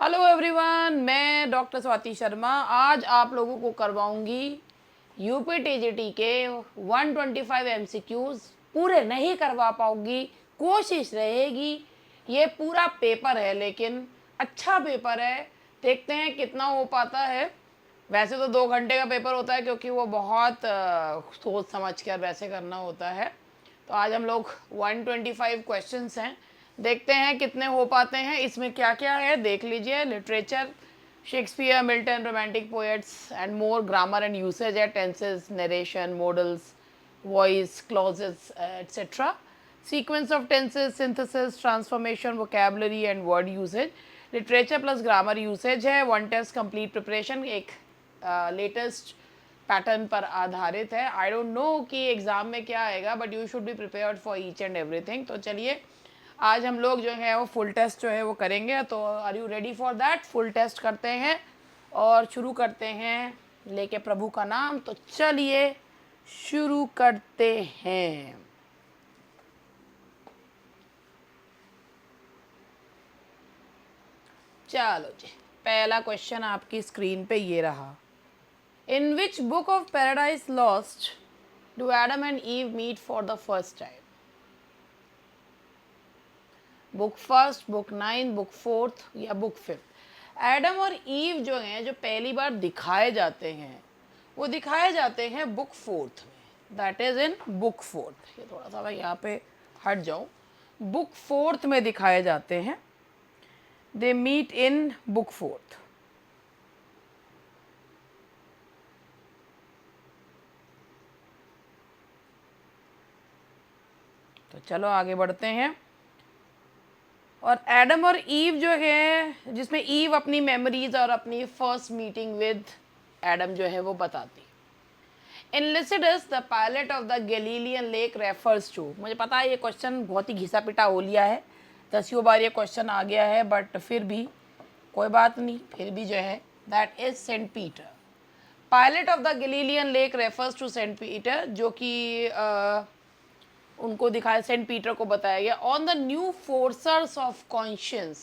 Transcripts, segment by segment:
Hello everyone, मैं doctor Swati Sharma आज आप लोगों को करवाऊंगी यूपी टीजीटी के 125 एमसीक्यूज। पूरे नहीं करवा पाऊंगी, कोशिश रहेगी। ये पूरा पेपर है लेकिन अच्छा पेपर है, देखते हैं कितना हो पाता है। वैसे तो 2 घंटे का पेपर होता है क्योंकि वो बहुत सोच समझ कर वैसे करना होता है। तो आज हम लोग 125 क्वेश्चंस हैं, देखते हैं कितने हो पाते हैं। इसमें क्या क्या है देख लीजिए। Literature, Shakespeare, Milton, romantic poets and more, grammar and usage है, tenses, narration, modals, voice, clauses etcetera, sequence of tenses, synthesis, transformation, vocabulary and word usage. Literature plus grammar usage है। वन टेस्ट कंप्लीट प्रिपरेशन, एक latest pattern पर आधारित है। I don't know कि exam में क्या आएगा, but you should be prepared for each and everything. तो चलिए आज हम लोग जो है वो फुल टेस्ट जो है वो करेंगे। तो are you ready for that? Full test करते हैं और शुरू करते हैं लेके प्रभु का नाम। तो चलिए शुरू करते हैं। चलो जी, पहला क्वेश्चन आपकी स्क्रीन पे ये रहा। In which book of Paradise Lost do Adam and Eve meet for the first time? Book first, book 9, book 4 या बुक 5? एडम और ईव जो हैं, जो पहली बार दिखाए जाते हैं, वो दिखाए जाते हैं बुक 4 में। That is in book 4। ये थोड़ा सा मैं यहाँ पे हट जाऊँ। बुक 4 में दिखाए जाते हैं। They meet in book 4। तो चलो आगे बढ़ते हैं। और एडम और ईव जो है, जिसमें ईव अपनी मेमोरीज और अपनी फर्स्ट मीटिंग विद एडम जो है वो बताती। In Lycidas the pilot of the Galilean lake refers to. मुझे पता है ये क्वेश्चन बहुत ही घिसा पिटा हो लिया है, 10 बार ये क्वेश्चन आ गया है, बट फिर भी कोई बात नहीं, फिर भी जो है that is saint Peter. Pilot of the Galilean lake refers to saint Peter, जो कि उनको दिखाया, सेंट पीटर को बताया गया। On the new forcers of conscience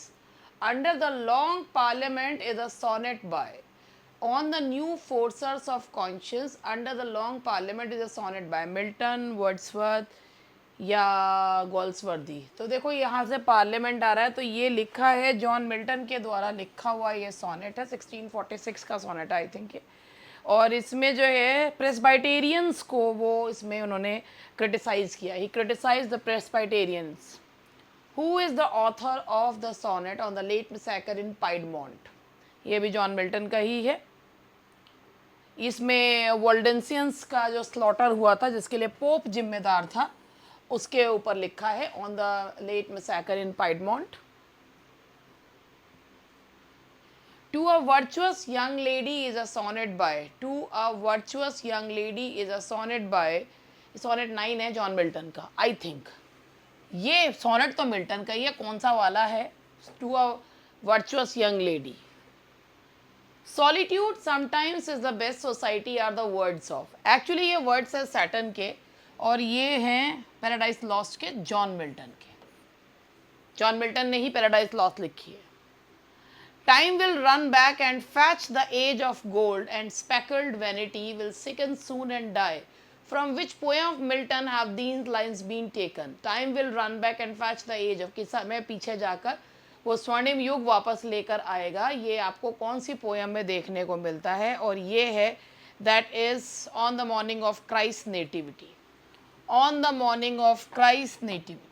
under the Long Parliament is a sonnet by. On the new forcers of conscience under the Long Parliament is a sonnet by Milton, Wordsworth या Galsworthy. तो देखो यहाँ से parliament आ रहा है, तो ये लिखा है जॉन मिल्टन के द्वारा लिखा हुआ ये सोनेट है। 1646 का सोनेट है आई थिंक। और इसमें जो है प्रेस्बाइटेरियंस को वो इसमें उन्होंने क्रिटिसाइज़ किया। He criticise the Presbyterians. Who is the author of the sonnet on the late massacre in Piedmont? ये भी जॉन मिल्टन का ही है। इसमें वोल्डेंसियंस का जो स्लॉटर हुआ था, जिसके लिए पोप जिम्मेदार था, उसके ऊपर लिखा है on the late massacre in Piedmont. To a virtuous young lady is a sonnet by. To a virtuous young lady is a sonnet by. Sonnet 9 है जॉन मिल्टन का आई थिंक। ये सोनेट तो मिल्टन का ही है, कौन सा वाला है? To a virtuous young lady. Solitude sometimes is the best society are the words of. Actually ये वर्ड्स है सैटर्न के, और ये हैं पैराडाइज लॉस्ट के, जॉन मिल्टन के। जॉन मिल्टन ने ही पैराडाइज लॉस्ट लिखी है। Time will run back and fetch the age of gold, and speckled vanity will sicken soon and die. From which poem of Milton have these lines been taken? Time will run back and fetch the age of, कि समय पीछे जाकर वो स्वर्णिम युग वापस लेकर आएगा। ये आपको कौन सी पोएम में देखने को मिलता है? और ये है that is on the morning of Christ nativity. On the morning of Christ nativity.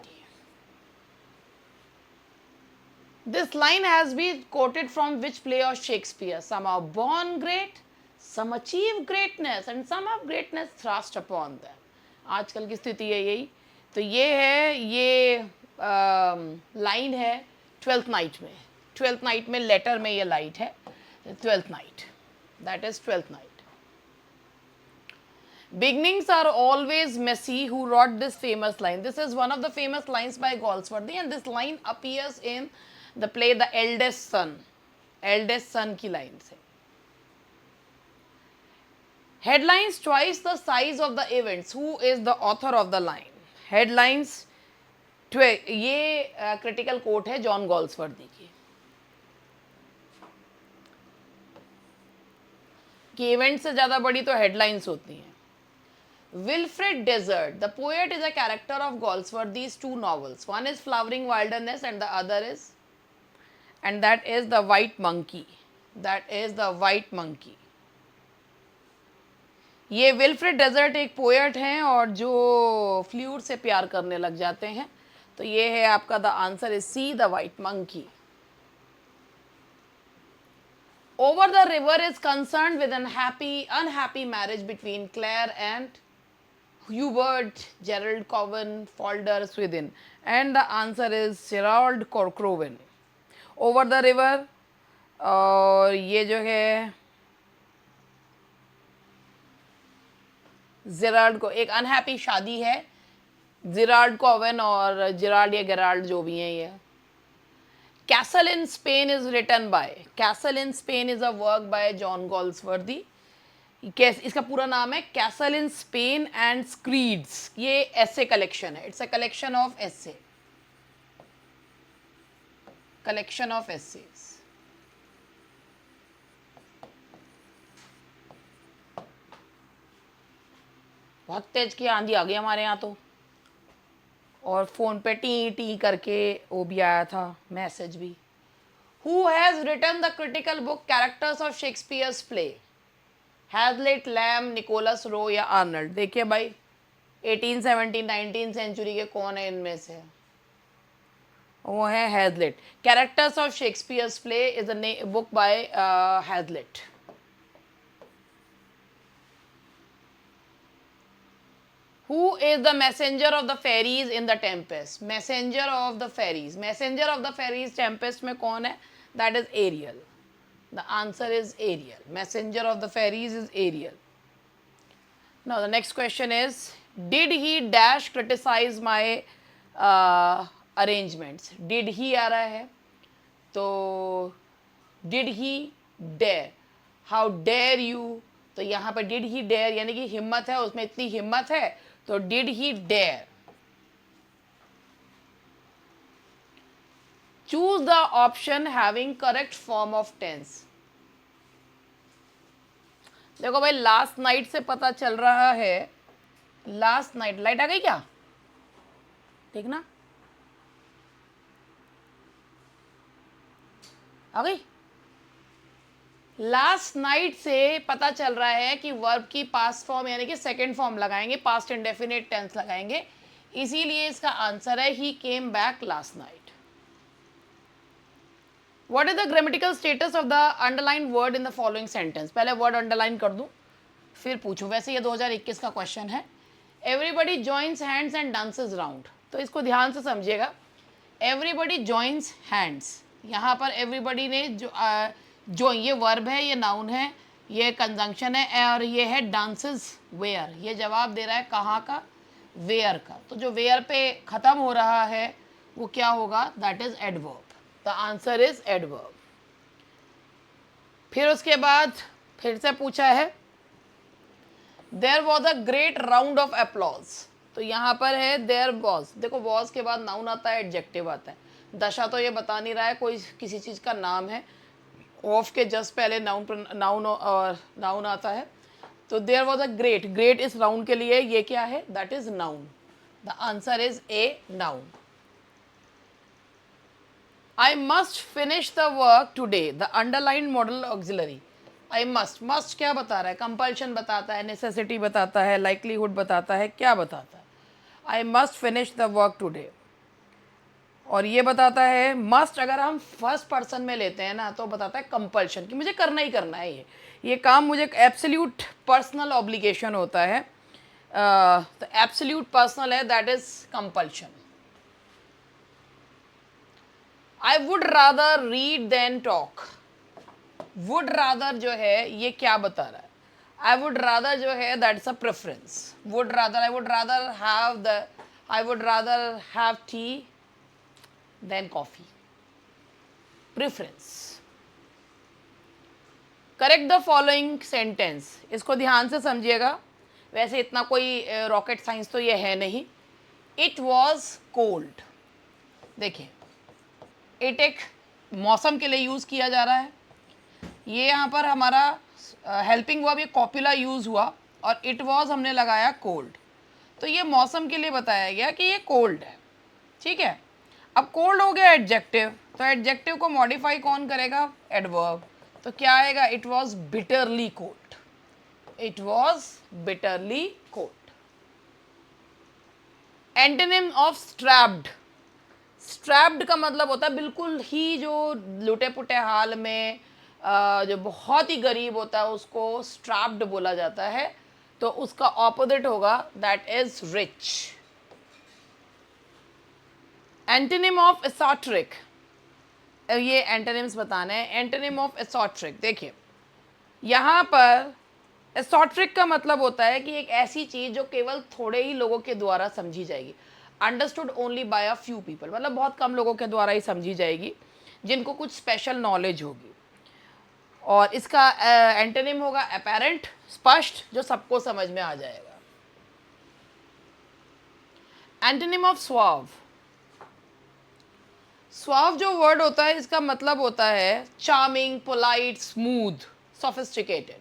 This line has been quoted from which play of Shakespeare? Some are born great, some achieve greatness, and some have greatness thrust upon them. आजकल की स्थिति है यही। तो ये है, ये line है 12th नाइट में। 12th नाइट में लेटर में ये लाइट है 12th night, that is 12th night. Beginnings are always messy. Who wrote this famous line? This is one of the famous lines by Goldsworthy, and this line appears in the play The Eldest Son. Eldest Son की line से। Headlines twice the size of the events. Who is the author of the line? Headlines ये critical coat है John गोल्सवर्दी की। कि event से ज़्यादा बड़ी तो हेडलाइंस होती हैं। Wilfred Desert, the poet, is a character of Galsworthy's two novels. One is Flowering Wilderness and the other is, and that is The White Monkey. That is The White Monkey. ये Wilfred desert एक poet हैं और जो flute से प्यार करने लग जाते हैं। तो ये है आपका the answer is C, the White Monkey. Over the River is concerned with an unhappy marriage between Claire and Hubert Gerald Cowan Falder Swithin, and the answer is Gerald Corcoran. Over the River, और ये जो है Gerald को, एक unhappy शादी है Gerald कोवन और जेराल्ड या गेराल्ड जो भी हैं ये। Castle in Spain is written by, Castle in Spain is a work by John Galsworthy. इसका पूरा नाम है Castle in Spain and screeds. ये एसे कलेक्शन है, it's a collection of essay, collection of essays. बहुत तेज की आंधी आ गई हमारे यहाँ तो, और फ़ोन पे टी टी करके वो भी आया था मैसेज भी। Who has written the critical book characters of Shakespeare's play? Hazlitt, Lamb, Nicholas Rowe या आर्नल्ड? देखिए भाई 1817 19 सेंचुरी के कौन है इनमें से? वो है Hazlitt. Characters of Shakespeare's play is a book by Hazlitt. Who is the messenger of the fairies in the Tempest? Messenger of the fairies. Messenger of the fairies Tempest में कौन है? That is Ariel. The answer is Ariel. Messenger of the fairies is Ariel. Now the next question is, did he dash criticize my arrangements? Did he आ रहा है तो did he dare? How dare you? तो यहाँ पर did he dare यानी कि हिम्मत है, उसमें इतनी हिम्मत है तो did he dare? Choose the option having correct form of tense. देखो भाई लास्ट नाइट से पता चल रहा है, लास्ट नाइट, लाइट आ गई क्या? देखना आ गई। लास्ट नाइट से पता चल रहा है कि वर्ब की पास्ट फॉर्म यानी कि सेकंड फॉर्म लगाएंगे, पास्ट इंडेफिनिट टेंस लगाएंगे, इसीलिए इसका आंसर है he came back last night. What is the grammatical status of the underline word in the following sentence? पहले वर्ड अंडरलाइन कर दूं फिर पूछूं, वैसे ये 2021 का क्वेश्चन है। Everybody joins hands and dances round, तो इसको ध्यान से समझिएगा। एवरीबडी जॉइंस हैंड्स, यहाँ पर एवरीबडी ने जो ये वर्ब है, ये नाउन है, ये कंजंक्शन है, और ये है डांसेस वेयर, ये जवाब दे रहा है कहाँ का? वेयर का। तो जो वेयर पे ख़त्म हो रहा है वो क्या होगा? That is adverb. The answer is adverb. फिर उसके बाद फिर से पूछा है there was a great round of applause, तो यहाँ पर है देयर वॉज। देखो वॉज के बाद नाउन आता है, एडजेक्टिव आता है। दशा तो ये बता नहीं रहा है कोई किसी चीज़ का नाम है, ऑफ के जस्ट पहले नाउन आता है। तो there was a great, great इस राउंड के लिए ये क्या है? That is noun. The answer is A, noun. I must finish the work today, the underline modal auxiliary. I must, must क्या बता रहा है? कंपल्शन बताता है, नेसेसिटी बताता है, लाइकलीहुड बताता है, क्या बताता है? आई must finish the work today. और ये बताता है मस्ट, अगर हम फर्स्ट पर्सन में लेते हैं ना तो बताता है कंपल्शन, कि मुझे करना ही करना है, ये काम मुझे एब्सोल्यूट पर्सनल ऑब्लिगेशन होता है। तो एब्सोल्यूट पर्सनल है, that is compulsion. I would rather read than talk, would rather जो है ये क्या बता रहा है? आई वुड रादर जो है that is a preference. Would rather, I would rather have tea than coffee, preference. Correct the following sentence, इसको ध्यान से समझिएगा, वैसे इतना कोई रॉकेट साइंस तो ये है नहीं। इट वॉज कोल्ड, देखिए इट एक मौसम के लिए यूज़ किया जा रहा है। ये यहाँ पर हमारा हेल्पिंग वर्ब ये कॉपुला यूज हुआ, और इट वॉज हमने लगाया कोल्ड। तो ये मौसम के लिए बताया गया कि ये कोल्ड है, ठीक है। अब कोल्ड हो गया एडजेक्टिव, तो एडजेक्टिव को मॉडिफाई कौन करेगा? एडवर्ब। तो क्या आएगा? It was bitterly cold, it was bitterly cold. Antonym of strapped, strapped का मतलब होता है बिल्कुल ही जो लुटे पुटे हाल में, जो बहुत ही गरीब होता है उसको स्ट्रैप्ड बोला जाता है। तो उसका ऑपोजिट होगा that is rich. Antonym of esoteric, ये एंटोनिम्स बताने हैं। एंटोनिम ऑफ एसोट्रिक, देखिए यहाँ पर एसोट्रिक का मतलब होता है कि एक ऐसी चीज जो केवल थोड़े ही लोगों के द्वारा समझी जाएगी, understood only by a few people, मतलब बहुत कम लोगों के द्वारा ही समझी जाएगी, जिनको कुछ स्पेशल नॉलेज होगी। और इसका एंटोनिम होगा अपैरेंट, स्पष्ट, जो सबको समझ में आ जाएगा। एंटोनिम ऑफ स्वाव, स्वाव जो वर्ड होता है इसका मतलब होता है चार्मिंग, पोलाइट, स्मूथ, सोफिस्टिकेटेड।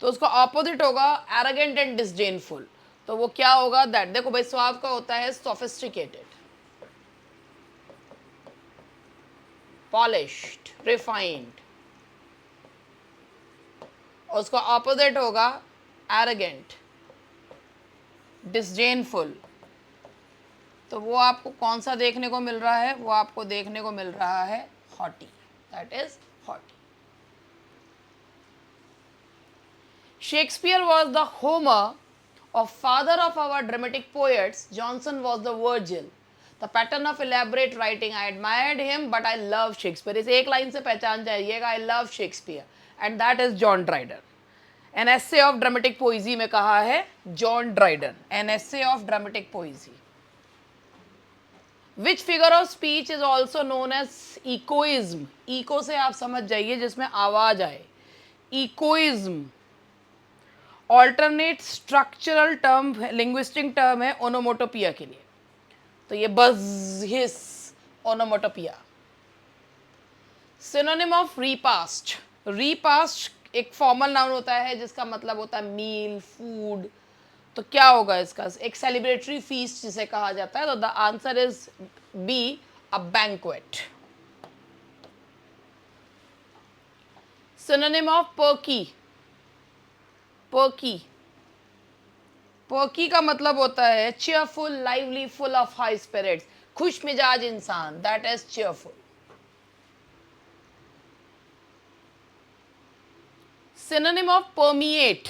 तो उसका ऑपोजिट होगा एरोगेंट एंड डिसडेनफुल। तो वो क्या होगा? दैट, देखो भाई स्वाव का होता है सोफिस्टिकेटेड, पॉलिश्ड, रिफाइंड, और उसका ऑपोजिट होगा एरोगेंट, डिसडेनफुल। तो वो आपको कौन सा देखने को मिल रहा है? वो आपको देखने को मिल रहा है haughty, that is haughty. Shakespeare was the Homer, or father of our dramatic poets. Johnson was the Virgil, the pattern of elaborate writing. I admired him, but I love Shakespeare. इस एक लाइन से पहचान जाइएगा, I love Shakespeare, and that is John Dryden. An essay of dramatic poesy में कहा है John Dryden, an essay of dramatic poesy. Which figure of speech is also known as echoism? Echo से आप समझ जाइए जिसमें आवाज आए, echoism alternate structural term, linguistic term है ओनोमोटोपिया के लिए। तो ये बज, हिस, ओनोमोटोपिया। सिनोनिम ऑफ रीपास्ट, रीपास्ट एक फॉर्मल नाउन होता है जिसका मतलब होता है मील, फूड। तो क्या होगा इसका? एक सेलिब्रेटरी फीस्ट जिसे कहा जाता है। तो the answer is B, a banquet. Synonym of perky, perky, perky का मतलब होता है cheerful, lively, full of high spirits, खुश मिजाज इंसान, that is cheerful. Synonym of permeate,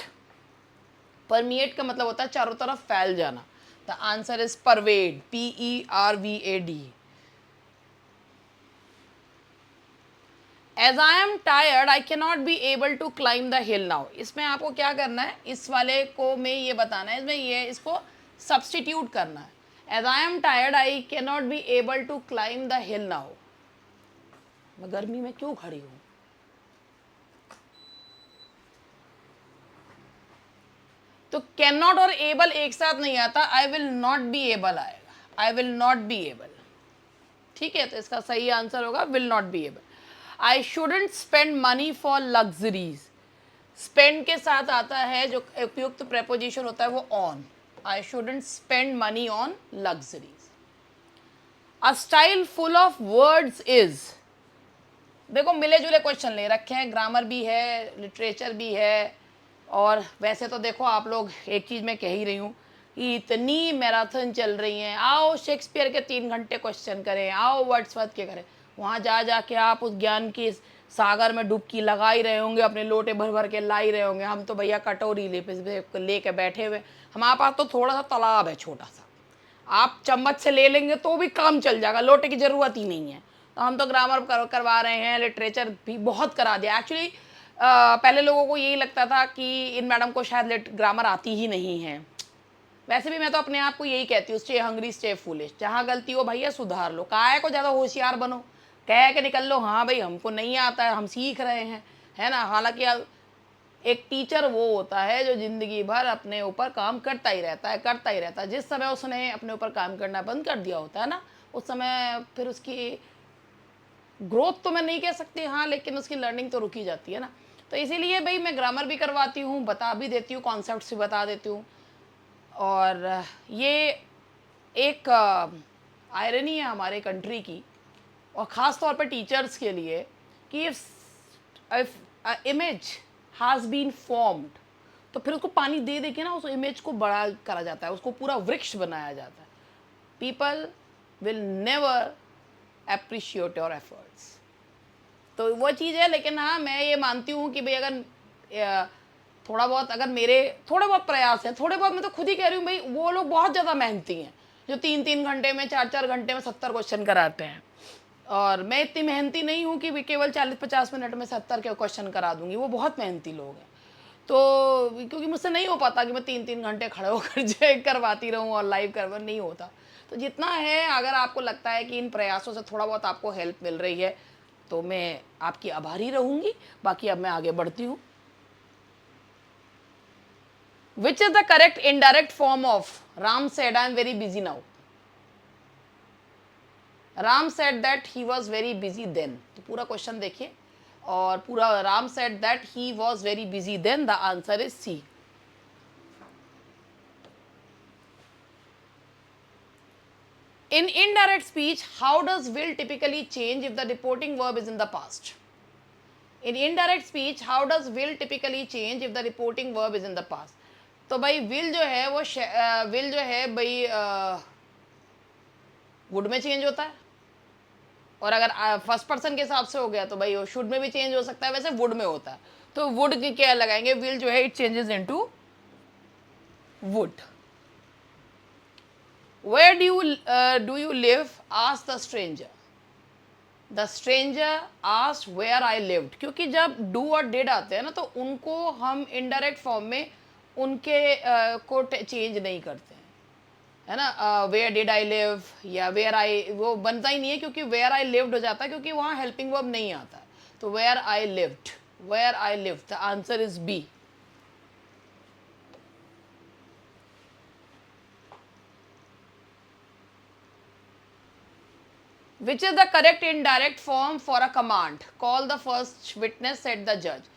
permeate का मतलब होता है चारों तरफ फैल जाना। The answer is pervade, PERVAD। As I am tired, I cannot be able to climb the hill now. इसमें आपको क्या करना है? इस वाले को में ये बताना है, इसमें ये इसको सब्सटीट्यूट करना है। As I am tired, I cannot be able to climb the hill now. मैं गर्मी में क्यों खड़ी हूँ? तो cannot और able एक साथ नहीं आता, I will not be able आएगा, I will not be able। ठीक है, तो इसका सही आंसर होगा will not be able। I shouldn't spend money for luxuries. Spend के साथ आता है जो उपयुक्त preposition होता है वो on. I shouldn't spend money on luxuries. A style full of words is. देखो मिले जुले क्वेश्चन ले रखे हैं, ग्रामर भी है, लिटरेचर भी है, और वैसे तो देखो आप लोग एक चीज़ मैं कह ही रही हूँ कि इतनी मैराथन चल रही हैं, आओ शेक्सपियर के 3 घंटे क्वेश्चन करें, आओ वर्ड्सवर्थ के करें। वहाँ जा जाके आप उस ज्ञान की सागर में डुबकी लगा ही रहे होंगे, अपने लोटे भर भर के ला ही रहे होंगे। हम तो भैया कटोरी ले के बैठे हुए, हमारे पास तो थोड़ा सा तालाब है छोटा सा, आप चम्मच से ले लेंगे तो भी काम चल जाएगा, लोटे की ज़रूरत ही नहीं है। तो हम तो ग्रामर करवा रहे हैं, लिटरेचर भी बहुत करा दिया। एक्चुअली पहले लोगों को यही लगता था कि इन मैडम को शायद ग्रामर आती ही नहीं है। वैसे भी मैं तो अपने आप को यही कहती हूँ, स्टे हंग्री स्टे फूलिश। जहाँ गलती हो भैया सुधार लो, काहे को ज़्यादा होशियार बनो, कह के निकल लो हाँ भाई हमको नहीं आता है, हम सीख रहे हैं, है ना। हालांकि एक टीचर वो होता है जो ज़िंदगी भर अपने ऊपर काम करता ही रहता है। जिस समय उसने अपने ऊपर काम करना बंद कर दिया होता है ना, उस समय फिर उसकी ग्रोथ तो मैं नहीं कह सकती, हाँ, लेकिन उसकी लर्निंग तो रुकी जाती है ना। तो इसीलिए भाई मैं ग्रामर भी करवाती हूँ, बता भी देती हूँ, कॉन्सेप्ट्स भी बता देती हूँ। और ये एक आयरनी है हमारे कंट्री की, और ख़ास तौर पे टीचर्स के लिए, कि if image has been formed, तो फिर उसको पानी दे दे के ना उस इमेज को बड़ा करा जाता है, उसको पूरा वृक्ष बनाया जाता है। People will never appreciate your efforts. तो वो चीज़ है। लेकिन हाँ, मैं ये मानती हूँ कि भाई अगर थोड़ा बहुत, अगर मेरे थोड़े बहुत प्रयास है, थोड़े बहुत, मैं तो खुद ही कह रही हूँ भाई, वो लोग बहुत ज़्यादा मेहनती हैं जो 3-3 घंटे में, 4-4 घंटे में 70 क्वेश्चन कराते हैं। और मैं इतनी मेहनती नहीं हूँ कि केवल 40-50 मिनट में 70 के क्वेश्चन करा दूंगी, वो बहुत मेहनती लोग हैं। तो क्योंकि मुझसे नहीं हो पाता कि मैं 3-3 घंटे खड़े होकर जो करवाती रहूँ और लाइव करवा, नहीं होता। तो जितना है, अगर आपको लगता है कि इन प्रयासों से थोड़ा बहुत आपको हेल्प मिल रही है, तो मैं आपकी आभारी रहूँगी। बाकी अब मैं आगे बढ़ती हूँ। Which is the correct indirect form of Ram said I am very busy now? Ram said that he was very busy then. तो पूरा क्वेश्चन देखिए, और पूरा Ram said that he was very busy then, the answer is C. In indirect speech, how does will typically change if the reporting verb is in the past? In indirect speech, how does will typically change if the reporting verb is in the past? तो भाई will जो है वो will जो है भाई would में change होता है, और अगर फर्स्ट पर्सन के हिसाब से हो गया तो भाई वो शुड में भी चेंज हो सकता है, वैसे वुड में होता है। तो वुड की क्या लगाएंगे? विल जो है it changes into would. Where do you live? Ask the stranger. The stranger asked where I lived. क्योंकि जब डू और डिड आते हैं ना, तो उनको हम इनडायरेक्ट फॉर्म में उनके को चेंज नहीं करते हैं, है ना। वेयर डिड आई लिव या वेयर आई, वो बनता ही नहीं है, क्योंकि वेयर आई लिव्ड हो जाता है, क्योंकि वहाँ हेल्पिंग वर्ब नहीं आता। तो where I lived, where I lived, the answer is B. Which is the correct indirect form for a command? Call the first witness, said the judge.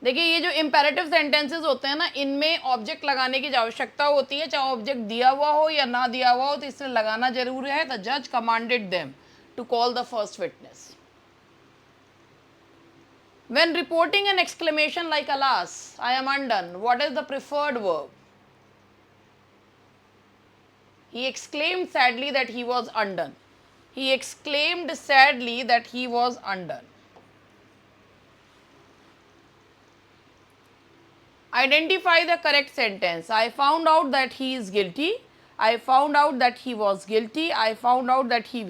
देखिए, ये जो इम्पेरेटिव सेंटेंसेस होते हैं ना, इनमें ऑब्जेक्ट लगाने की आवश्यकता होती है, चाहे ऑब्जेक्ट दिया हुआ हो या ना दिया हुआ हो, तो इसलिए लगाना जरूरी है। द जज commanded them to call the first witness. When reporting an exclamation like alas, I am undone, what is the preferred verb? He exclaimed sadly that he was undone. He exclaimed sadly that he was undone. Identify the correct sentence. I found out that he is guilty. I found out that he was guilty. I found out that he,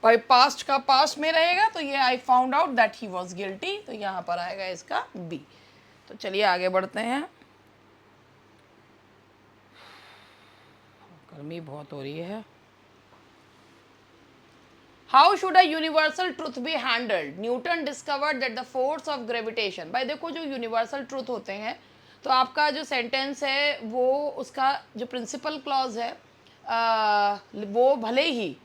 भाई past का past में रहेगा, तो ये I found out that he was guilty, तो यहाँ पर आएगा इसका बी। तो चलिए आगे बढ़ते हैं, गर्मी बहुत हो रही है। How should a universal truth be handled? Newton discovered that the force of gravitation. भाई देखो, जो यूनिवर्सल ट्रूथ होते हैं, तो आपका जो सेंटेंस है वो उसका जो प्रिंसिपल क्लॉज है वो भले ही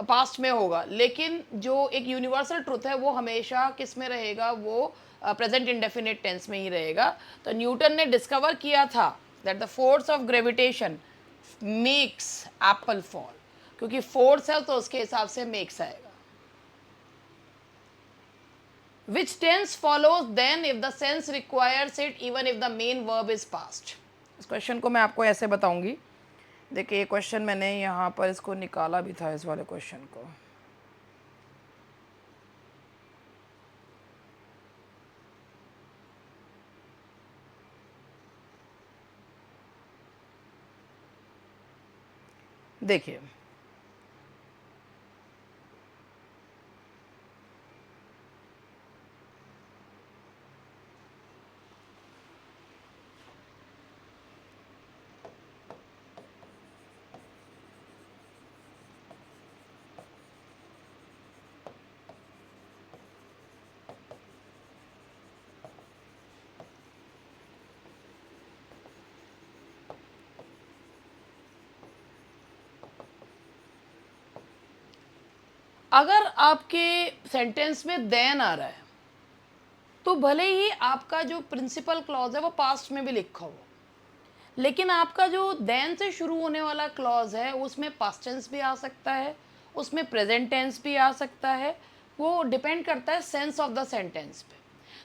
पास्ट में होगा, लेकिन जो एक यूनिवर्सल ट्रूथ है वो हमेशा किस में रहेगा? वो प्रेजेंट इंडेफिनिट टेंस में ही रहेगा। तो न्यूटन ने डिस्कवर किया था that the force of gravitation makes Apple fall, क्योंकि फोर्स है तो उसके हिसाब से मेक्स आएगा। Which tense follows then if the sense requires it even if the main verb is past? इस क्वेश्चन को मैं आपको ऐसे बताऊंगी। देखिए, ये क्वेश्चन मैंने यहाँ पर इसको निकाला भी था, इस वाले क्वेश्चन को। देखिए, अगर आपके सेंटेंस में देन आ रहा है तो भले ही आपका जो प्रिंसिपल क्लॉज है वो पास्ट में भी लिखा हो, लेकिन आपका जो देन से शुरू होने वाला क्लॉज है उसमें पास्ट टेंस भी आ सकता है, उसमें प्रेजेंट टेंस भी आ सकता है। वो डिपेंड करता है सेंस ऑफ द सेंटेंस पे।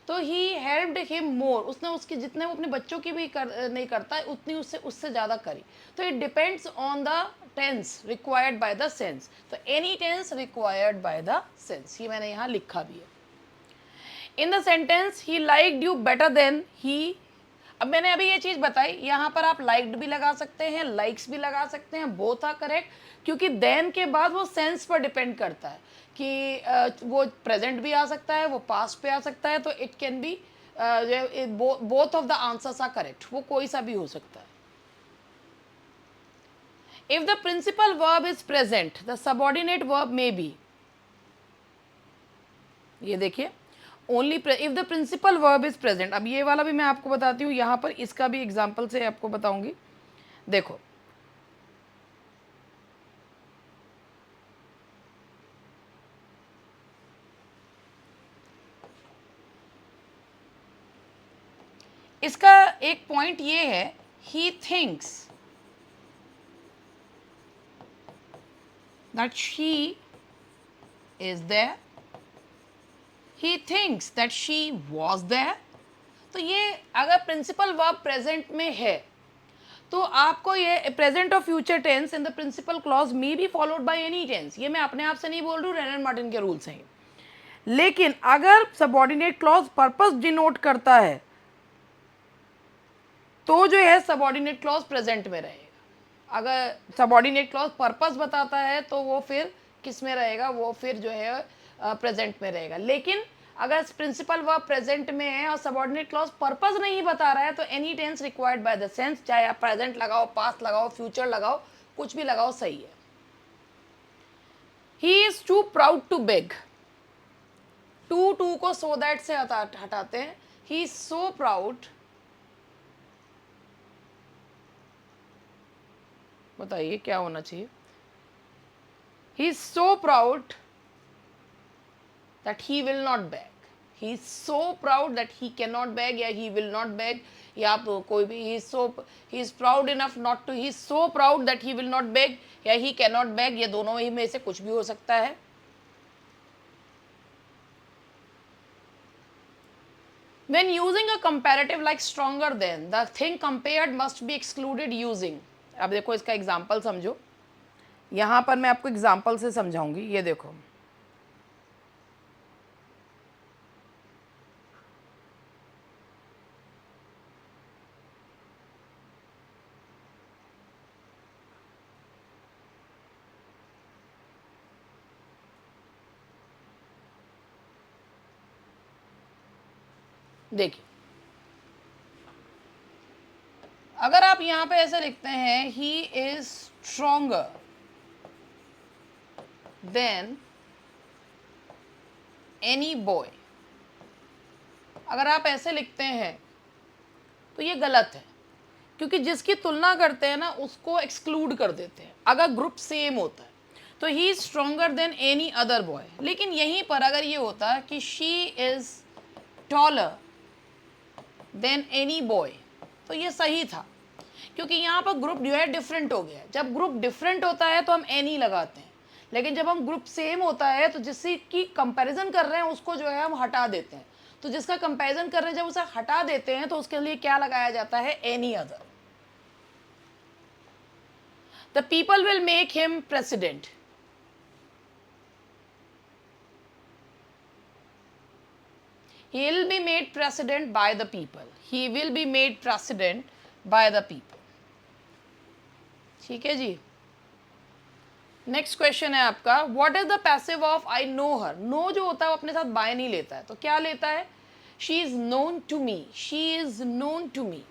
तो ही हेल्प्ड हिम मोर, उसने उसके जितने वो अपने बच्चों की भी नहीं करता है उतनी उससे उससे ज़्यादा करी। तो it depends on the tense required by the sense. तो any tense required by the sense, ये मैंने यहाँ लिखा भी है। In the sentence he liked you better than he, अब मैंने अभी ये चीज़ बताई, यहाँ पर आप लाइक्ड भी लगा सकते हैं, लाइक्स भी लगा सकते हैं, बोथ आर करेक्ट, क्योंकि देन के बाद वो सेंस पर डिपेंड करता है कि वो प्रेजेंट भी आ सकता है, वो पास्ट पे आ सकता है। तो it can be both of the answers are correct, वो कोई सा भी हो सकता है। If the principal verb is present the subordinate verb may be, ये देखिए only if the principal verb is present. अब ये वाला भी मैं आपको बताती हूँ, यहाँ पर इसका भी एग्जाम्पल से आपको बताऊंगी। देखो इसका एक पॉइंट ये है, he thinks that she is there, he thinks that she was there। तो ये अगर प्रिंसिपल वर्ब प्रेजेंट में है तो आपको ये प्रेजेंट और future tense in the principal clause may be followed by any tense. ये मैं अपने आप से नहीं बोल रही हूँ, रेनन मार्टिन के रूल्स हैं। लेकिन अगर सबऑर्डिनेट क्लॉज पर्पस डिनोट करता है तो जो है सबऑर्डिनेट क्लॉज प्रेजेंट में रहेगा। अगर सबऑर्डिनेट क्लॉज पर्पस बताता है तो वो फिर किस में रहेगा, वो फिर जो है प्रेजेंट में रहेगा। लेकिन अगर प्रिंसिपल वर्ब प्रेजेंट में है और सबऑर्डिनेट क्लॉज पर्पस नहीं बता रहा है तो any tense required by the sense, चाहे आप प्रेजेंट लगाओ, पास्ट लगाओ, फ्यूचर लगाओ, कुछ भी लगाओ, सही है। He is too proud to beg, too को सो दैट से हटाते हैं। ही इज सो प्राउड, बताइए क्या होना चाहिए। He is so proud that he will not beg, he is so proud that he cannot beg या he will not beg, या आप कोई भी he is proud enough not to, he is so proud that he will not beg या he cannot beg, ये दोनों ही में से कुछ भी हो सकता है। When using a comparative like stronger than, the thing compared must be excluded using। अब देखो इसका एग्जाम्पल समझो, यहाँ पर मैं आपको एग्जाम्पल से समझाऊंगी। ये देखो देखिए, अगर आप यहां पे ऐसे लिखते हैं he is stronger then any boy, अगर आप ऐसे लिखते हैं तो ये गलत है, क्योंकि जिसकी तुलना करते हैं ना उसको एक्सक्लूड कर देते हैं अगर ग्रुप सेम होता है। तो he is stronger then any other boy, लेकिन यहीं पर अगर ये होता कि she is taller than any boy तो ये सही था, क्योंकि यहाँ पर ग्रुप जो है डिफरेंट हो गया है। जब ग्रुप डिफरेंट होता है तो हम एनी लगाते हैं, लेकिन जब हम ग्रुप सेम होता है तो जिसकी की कंपैरिजन कर रहे हैं उसको जो है हम हटा देते हैं। तो जिसका कंपैरिजन कर रहे हैं जब उसे हटा देते हैं तो उसके लिए क्या लगाया जाता है, any other. The people will make him president, he will be made president by the people, he will be made president by the people। ठीक है जी। नेक्स्ट क्वेश्चन है आपका, what is the passive of I know her. Know जो होता है वो अपने साथ बाय नहीं लेता है, तो क्या लेता है, she is known to me, she is known to me.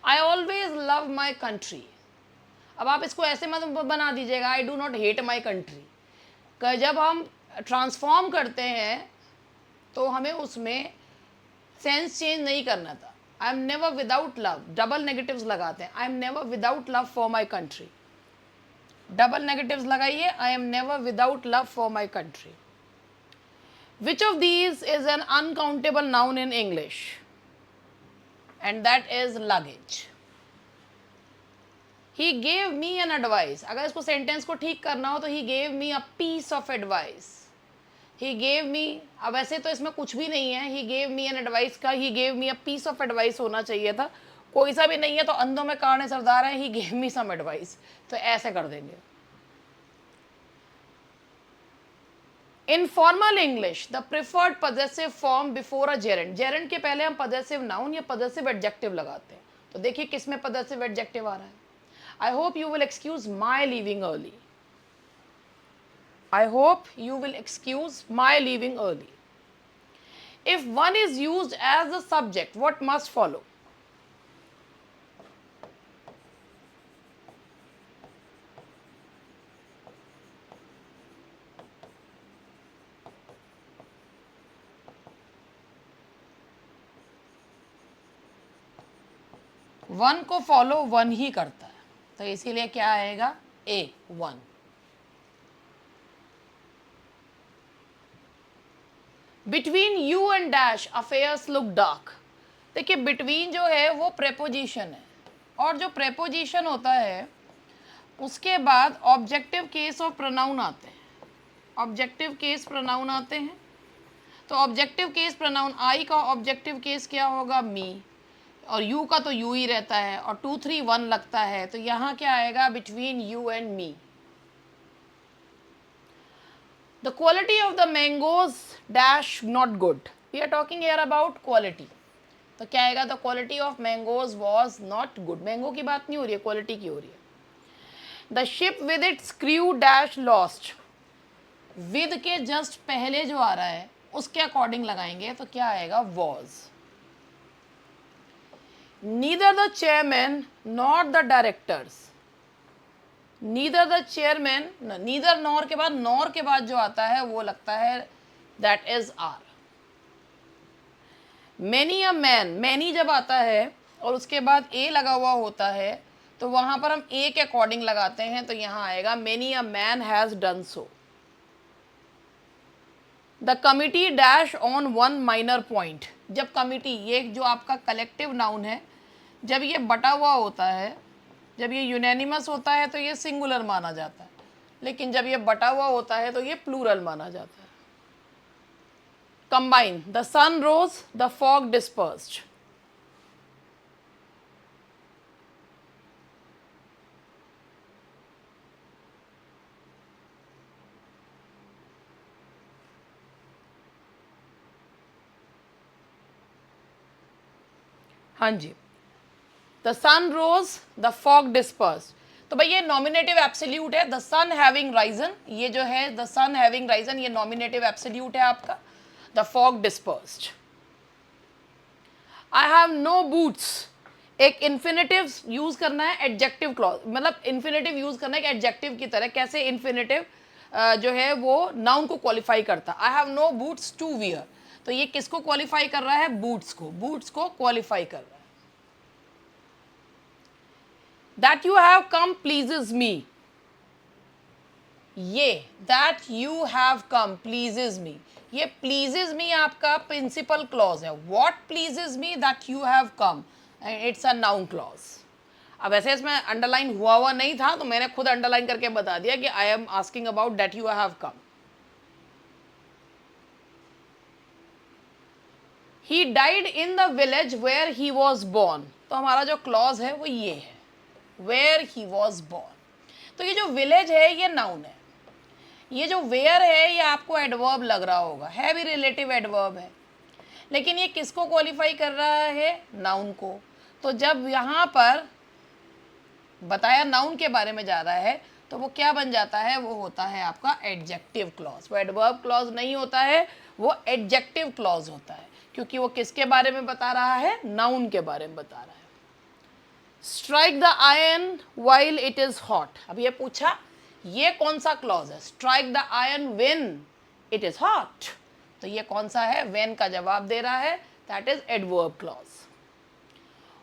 I always love my country. अब आप इसको ऐसे मत बना दीजिएगा, I do not hate my country. जब हम ट्रांसफॉर्म करते हैं तो हमें उसमें सेंस चेंज नहीं करना था। I am never without love, double negatives लगाते हैं, I am never without love for my country, double negatives लगाइए, I am never without love for my country. Which of these is an uncountable noun in English? And that is luggage. He gave me an advice. अगर इसको sentence को ठीक करना हो तो he gave me a piece of advice. He gave me, अब वैसे तो इसमें कुछ भी नहीं है, he gave me an advice का he gave me a piece of advice होना चाहिए था. कोई सा भी नहीं है तो अंधों में कान सरदार है, he gave me some advice. तो ऐसे कर देंगे. In formal English, the preferred possessive form before a gerund. Gerund के पहले हम possessive noun या possessive adjective लगाते हैं. तो देखिए किसमें possessive adjective आ रहा है. I hope you will excuse my leaving early. I hope you will excuse my leaving early. If one is used as the subject, what must follow? One को follow one ही करता है, तो इसीलिए क्या आएगा, A one. Between you and dash affairs look dark. देखिए बिटवीन जो है वो प्रेपोजिशन है, और जो प्रेपोजिशन होता है उसके बाद ऑब्जेक्टिव केस ऑफ प्रोनाउन आते हैं. ऑब्जेक्टिव केस प्रोनाउन आते हैं, तो ऑब्जेक्टिव केस प्रोनाउन आई का ऑब्जेक्टिव केस क्या होगा, मी, और यू का तो यू ही रहता है, और 2 3 1 लगता है, तो यहाँ क्या आएगा, between you and me. The quality of the mangoes dash not good. We are talking here about quality, तो क्या आएगा, the quality of mangoes was not good. Mango की बात नहीं हो रही है, क्वालिटी की हो रही है. The ship with its crew dash lost. With के जस्ट पहले जो आ रहा है उसके अकॉर्डिंग लगाएंगे, तो क्या आएगा, was. Neither the chairman nor the directors. Neither the chairman, neither nor के बाद nor के बाद जो आता है वो लगता है that is are. Many a man, many जब आता है और उसके बाद a लगा हुआ होता है तो वहाँ पर हम a के अकॉर्डिंग लगाते हैं, तो यहाँ आएगा many a man has done so. The committee dash on one minor point. जब कमिटी, ये जो आपका कलेक्टिव नाउन है, जब ये बटा हुआ होता है, जब ये यूनैनिमस होता है तो ये सिंगुलर माना जाता है, लेकिन जब ये बटा हुआ होता है तो ये प्लूरल माना जाता है. Combine. The sun rose, the fog dispersed. हाँ जी, the sun rose, the fog disperse. तो भाई ये नॉमिनेटिव एब्सोल्यूट है, द सन हैविंग राइजन, ये जो है द सन हैविंग राइजन ये नॉमिनेटिव एब्सोल्यूट है आपका. The fog dispersed. I have no boots. एक इन्फिनेटिव यूज करना है, एडजेक्टिव क्लॉज, मतलब इन्फिनेटिव यूज करना है एडजेक्टिव की तरह. कैसे इन्फिनेटिव जो है वो नाउन को क्वालिफाई करता. I have no boots to wear, तो ये किसको क्वालिफाई कर रहा है, बूट्स को, बूट्स को क्वालिफाई कर रहा है. That you have come pleases me. ये that you have come pleases me, ये pleases me आपका प्रिंसिपल क्लॉज है. What pleases me, that you have come, and it's a noun clause. अब ऐसे इसमें अंडरलाइन हुआ नहीं था तो मैंने खुद अंडरलाइन करके बता दिया कि I am asking about that you have come. He died in the village where he was born. तो हमारा जो क्लॉज है वो ये है, where he was born. तो ये जो विलेज है ये नाउन है, ये जो वेयर है ये आपको एडवर्ब लग रहा होगा, है भी रिलेटिव एडवर्ब है, लेकिन ये किसको क्वालिफाई कर रहा है, नाउन को. तो जब यहाँ पर बताया नाउन के बारे में जा रहा है तो वो क्या बन जाता है, वो होता है आपका एडजेक्टिव क्लॉज. वो एडवर्ब क्लॉज नहीं होता है, वो एडजेक्टिव क्लॉज होता है, क्योंकि वो किसके बारे में बता रहा है, नाउन के बारे में बता रहा है. Strike the iron while it is hot. अब ये पूछा ये कौन सा क्लॉज है, strike the iron when it is hot, तो ये कौन सा है, व्हेन का जवाब दे रहा है, that is adverb clause.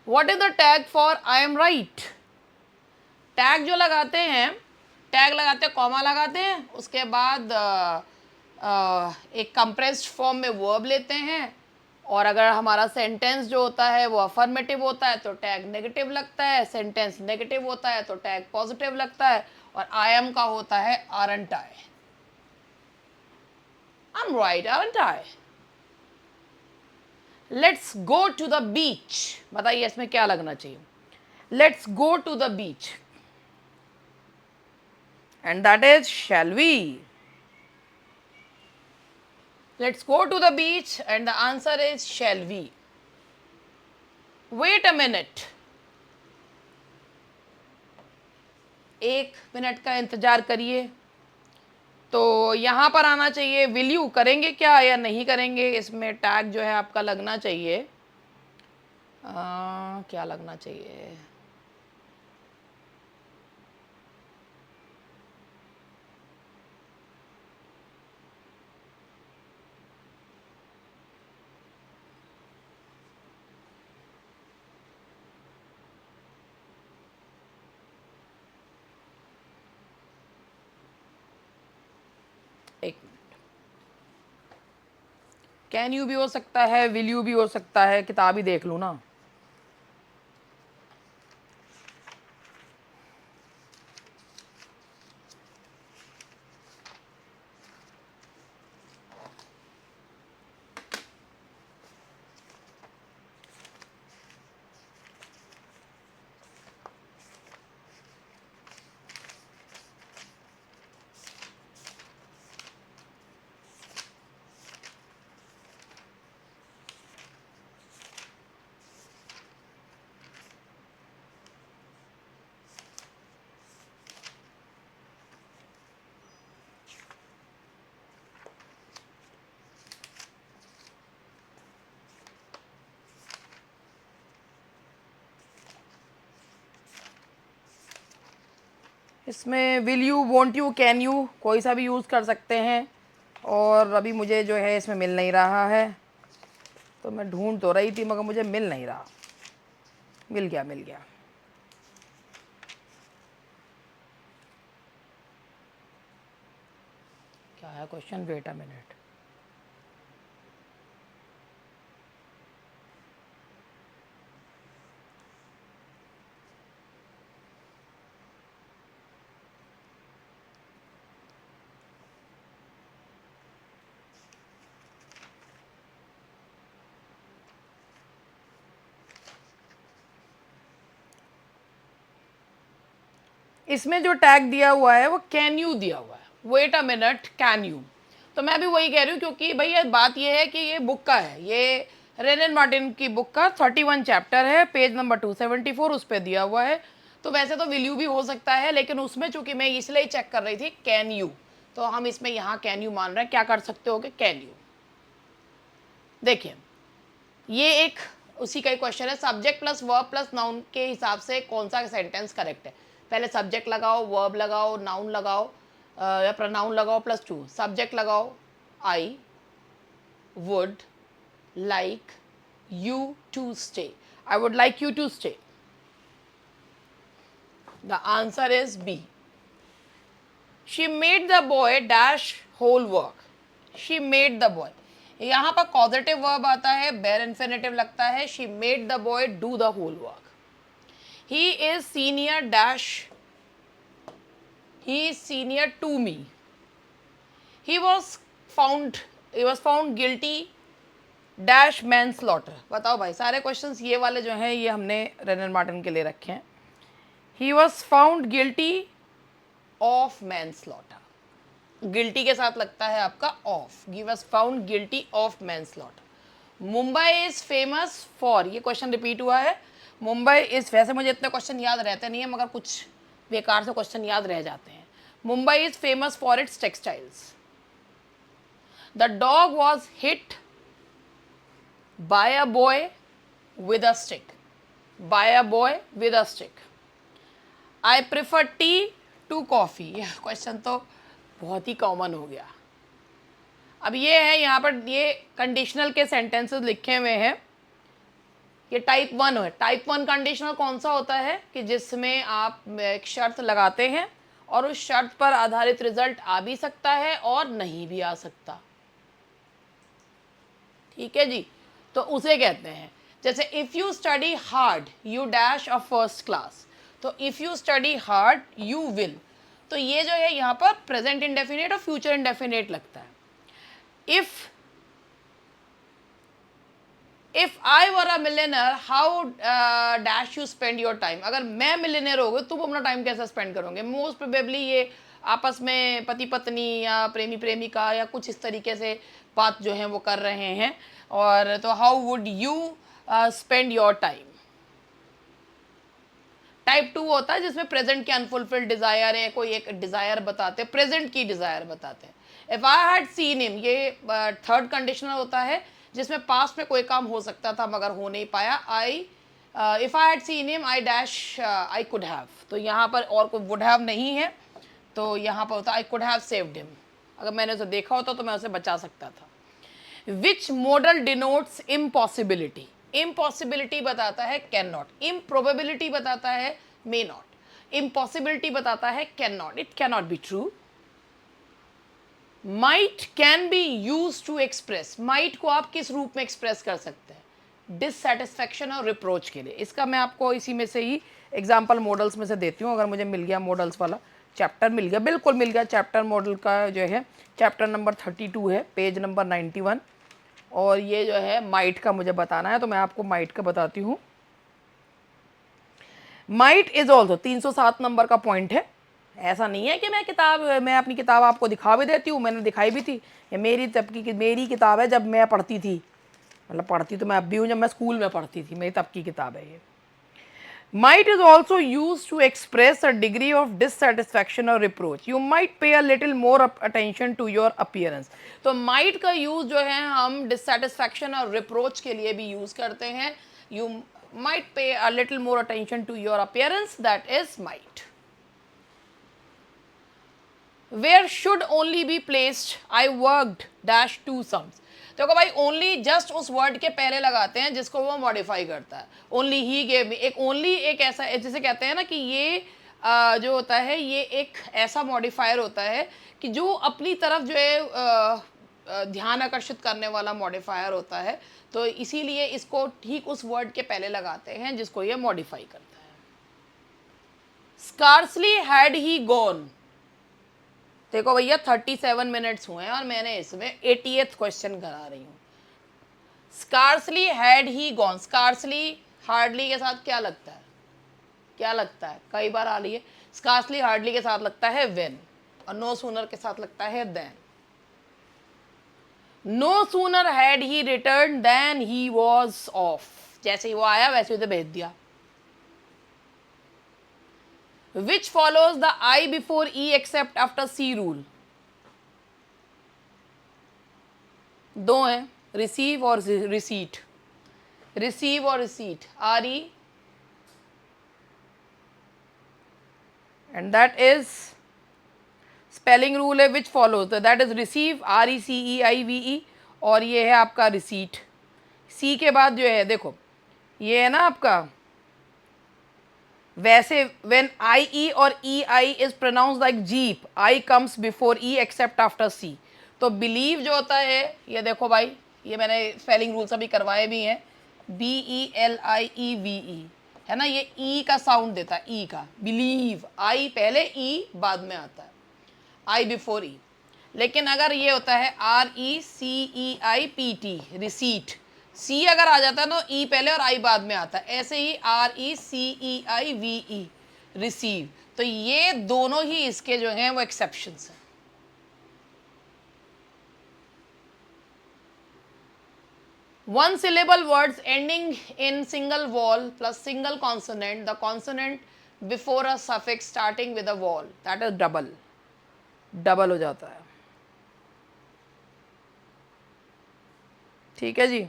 What is the tag for I am right? Tag जो लगाते हैं, टैग लगाते हैं, कॉमा लगाते हैं, उसके बाद एक कंप्रेस्ड फॉर्म में वर्ब लेते हैं, और अगर हमारा सेंटेंस जो होता है वो अफर्मेटिव होता है तो टैग नेगेटिव लगता है, सेंटेंस नेगेटिव होता है तो टैग पॉजिटिव लगता है, और आई एम का होता है aren't I. I am right, aren't I. Let's go to the beach, बताइए इसमें क्या लगना चाहिए? Let's go to the beach, and that is shall we? Let's go to the beach and the answer is shall we. Wait a minute, 1 minute का इंतजार करिए। तो यहाँ पर आना चाहिए विल यू, करेंगे क्या या नहीं करेंगे? इसमें टैग जो है आपका लगना चाहिए, क्या लगना चाहिए? एक मिनट, कैन यू भी हो सकता है, विल यू भी हो सकता है, किताब ही देख लूँ ना। इसमें will you, want you, can you कोई सा भी यूज़ कर सकते हैं, और अभी मुझे जो है इसमें मिल नहीं रहा है, तो मैं ढूंढ तो रही थी मगर मुझे मिल नहीं रहा। मिल गया, मिल गया। क्या है क्वेश्चन? Wait a minute. इसमें जो टैग दिया हुआ है वो कैन यू दिया हुआ है। Wait a minute, can you. तो मैं भी वही कह रही हूँ, क्योंकि भाई ये बात ये है कि ये बुक का है, ये रेन एंड मार्टिन की बुक का 31 चैप्टर है, पेज नंबर 274 उस पर दिया हुआ है। तो वैसे तो विल यू भी हो सकता है, लेकिन उसमें चूंकि मैं इसलिए चेक कर रही थी कैन यू, तो हम इसमें यहाँ कैन यू मान रहे हैं। क्या कर सकते हो कि कैन यू। देखिए, ये एक उसी का ही क्वेश्चन है, subject plus verb plus noun के हिसाब से कौन सा सेंटेंस करेक्ट है। पहले सब्जेक्ट लगाओ, वर्ब लगाओ, नाउन लगाओ या प्रोनाउन लगाओ प्लस टू। सब्जेक्ट लगाओ, I would like you to stay, I would like you to stay. The answer is B. She made the boy dash whole work. She made the boy, यहाँ पर positive verb आता है, bear infinitive लगता है। She made the boy do the whole work. He is senior dash, he is senior to me. He was found guilty dash manslaughter. बताओ भाई, सारे questions ये वाले जो हैं ये हमने रेन एंड मार्टिन के लिए रखे हैं। He was found guilty of manslaughter, guilty के साथ लगता है आपका of. He was found guilty of manslaughter. Mumbai is famous for, ये क्वेश्चन रिपीट हुआ है। मुंबई इज, वैसे मुझे इतने क्वेश्चन याद रहते नहीं है मगर कुछ बेकार से क्वेश्चन याद रह जाते हैं। Mumbai is famous for its textiles. The dog was hit by a boy with a stick, by a boy with a stick. I prefer tea to coffee. यह क्वेश्चन तो बहुत ही कॉमन हो गया। अब ये है, यहाँ पर ये कंडीशनल के सेंटेंसेस लिखे हुए हैं। ये टाइप 1 है। टाइप 1 कंडीशनल कौन सा होता है कि जिसमें आप एक शर्त लगाते हैं और उस शर्त पर आधारित रिजल्ट आ भी सकता है और नहीं भी आ सकता। ठीक है जी, तो उसे कहते हैं, जैसे if you study hard you dash a first class, तो if you study hard you will, तो ये जो है यहाँ पर प्रेजेंट इंडेफिनेट और फ्यूचर इंडेफिनेट लगता है। If I were a millionaire how dash you spend your time, अगर मैं मिलियनर हो गए तुम अपना टाइम कैसे स्पेंड करोगे? मोस्ट प्रोबेबली ये आपस में पति पत्नी या प्रेमी प्रेमिका या कुछ इस तरीके से बात जो है वो कर रहे हैं, और तो how would you spend your time. Type 2 होता है जिसमें प्रेजेंट के अनफुलफिल्ड डिजायर है, कोई एक डिजायर बताते हैं, प्रेजेंट की डिजायर बताते हैं। If I had seen him, ये थर्ड कंडीशनल होता है जिसमें पास्ट में कोई काम हो सकता था मगर हो नहीं पाया। If I had seen him I dash I could have, तो यहाँ पर और कोई वुड हैव नहीं है, तो यहाँ पर होता I could have saved him, अगर मैंने उसे देखा होता तो मैं उसे बचा सकता था। Which model denotes impossibility, impossibility बताता है कैन नॉट, इम्प्रोबेबिलिटी बताता है मे नॉट, इम्पॉसिबिलिटी बताता है can not, it can not be true. Might can be use to express, might को आप किस रूप में एक्सप्रेस कर सकते हैं? डिससेटिस्फैक्शन और रिप्रोच के लिए। इसका मैं आपको इसी में से ही एग्जाम्पल मॉडल्स में से देती हूँ, अगर मुझे मिल गया मॉडल्स वाला चैप्टर, मिल गया, बिल्कुल मिल गया। चैप्टर मॉडल का जो है चैप्टर नंबर 32 है, पेज नंबर 91, और ये जो है माइट का मुझे बताना है, तो मैं आपको माइट का बताती हूँ। माइट इज ऑल्सो 307 नंबर का पॉइंट है। ऐसा नहीं है कि मैं अपनी किताब आपको दिखा भी देती हूँ, मैंने दिखाई भी थी, ये मेरी किताब है, जब मैं पढ़ती थी, मतलब पढ़ती तो मैं अब भी हूँ, जब मैं स्कूल में पढ़ती थी मेरी तब की किताब है ये। Might is also used to express a degree of dissatisfaction or reproach. You might pay a little more attention to your appearance. तो might का use जो है हम dissatisfaction और reproach के लिए भी use करते हैं। You might pay a little more attention to your appearance, that is might. Where should only be placed I worked dash two sums. देखो भाई ओनली जस्ट उस वर्ड के पहले लगाते हैं जिसको वो मॉडिफाई करता है। ओनली ही गेव मी, एक ओनली एक ऐसा जैसे कहते हैं ना कि ये जो होता है ये एक ऐसा मॉडिफायर होता है कि जो अपनी तरफ जो है ध्यान आकर्षित करने वाला मॉडिफायर होता है, तो इसीलिए इसको ठीक उस वर्ड के पहले लगाते हैं जिसको ये मॉडिफाई करता है। स्कार्सली हैड ही गॉन, देखो भैया 37 मिनट्स हुए हैं और मैंने इसमें 80th क्वेश्चन करा रही हूँ। Scarcely had he gone, scarcely hardly के साथ क्या लगता है? क्या लगता है? कई बार आ रही है। स्कार्सली हार्डली के साथ लगता है व्हेन, और नो सूनर के साथ लगता है than. No sooner had he return than he was off, जैसे ही वो आया वैसे उसे भेज दिया। Which follows the I before E except after C rule? दो हैं, receive और receipt, receive और receipt, RE, and that is spelling rule है which follows, that is receive, RECEIVE, और ये है आपका receipt। C के बाद जो है देखो ये है ना आपका, वैसे when IE और EI is pronounced like jeep, I comes before E except after C। तो believe जो होता है, ये देखो भाई ये मैंने स्पेलिंग रूल्स अभी करवाए भी हैं, BELIEVE है ना, ये E का साउंड देता है, E का, believe I पहले E बाद में आता है, I before E। लेकिन अगर ये होता है RECEIPT receipt, सी अगर आ जाता है तो ई पहले और आई बाद में आता है, ऐसे ही RECEIVE रिसीव, तो ये दोनों ही इसके जो हैं वो एक्सेप्शंस हैं। One syllable words ending in single wall plus single consonant, the consonant before a suffix starting with a wall, that is double, double हो जाता है। ठीक है जी।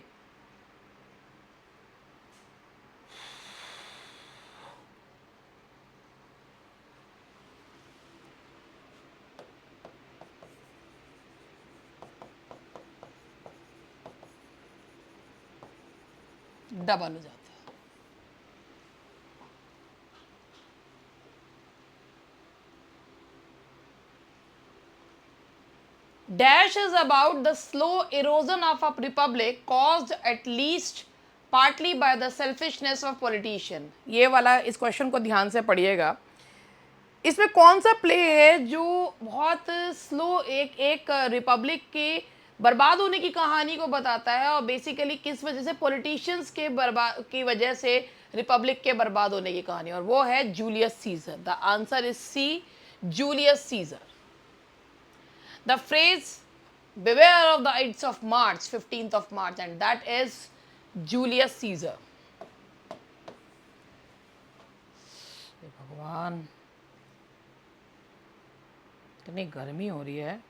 डबल हो जाता है। Dash is about the slow erosion of a republic caused at least partly by the selfishness of politician. ये वाला इस क्वेश्चन को ध्यान से पढ़िएगा। इसमें कौन सा प्ले है जो बहुत स्लो एक रिपब्लिक के बर्बाद होने की कहानी को बताता है, और बेसिकली किस वजह से पॉलिटिशियंस के बर्बाद की वजह से रिपब्लिक के बर्बाद होने की कहानी, और वो है Julius Caesar. The answer is C, Julius Caesar. The phrase beware of the ides of March, 15th of March, and that is Julius Caesar। भगवान, इतनी गर्मी हो रही है।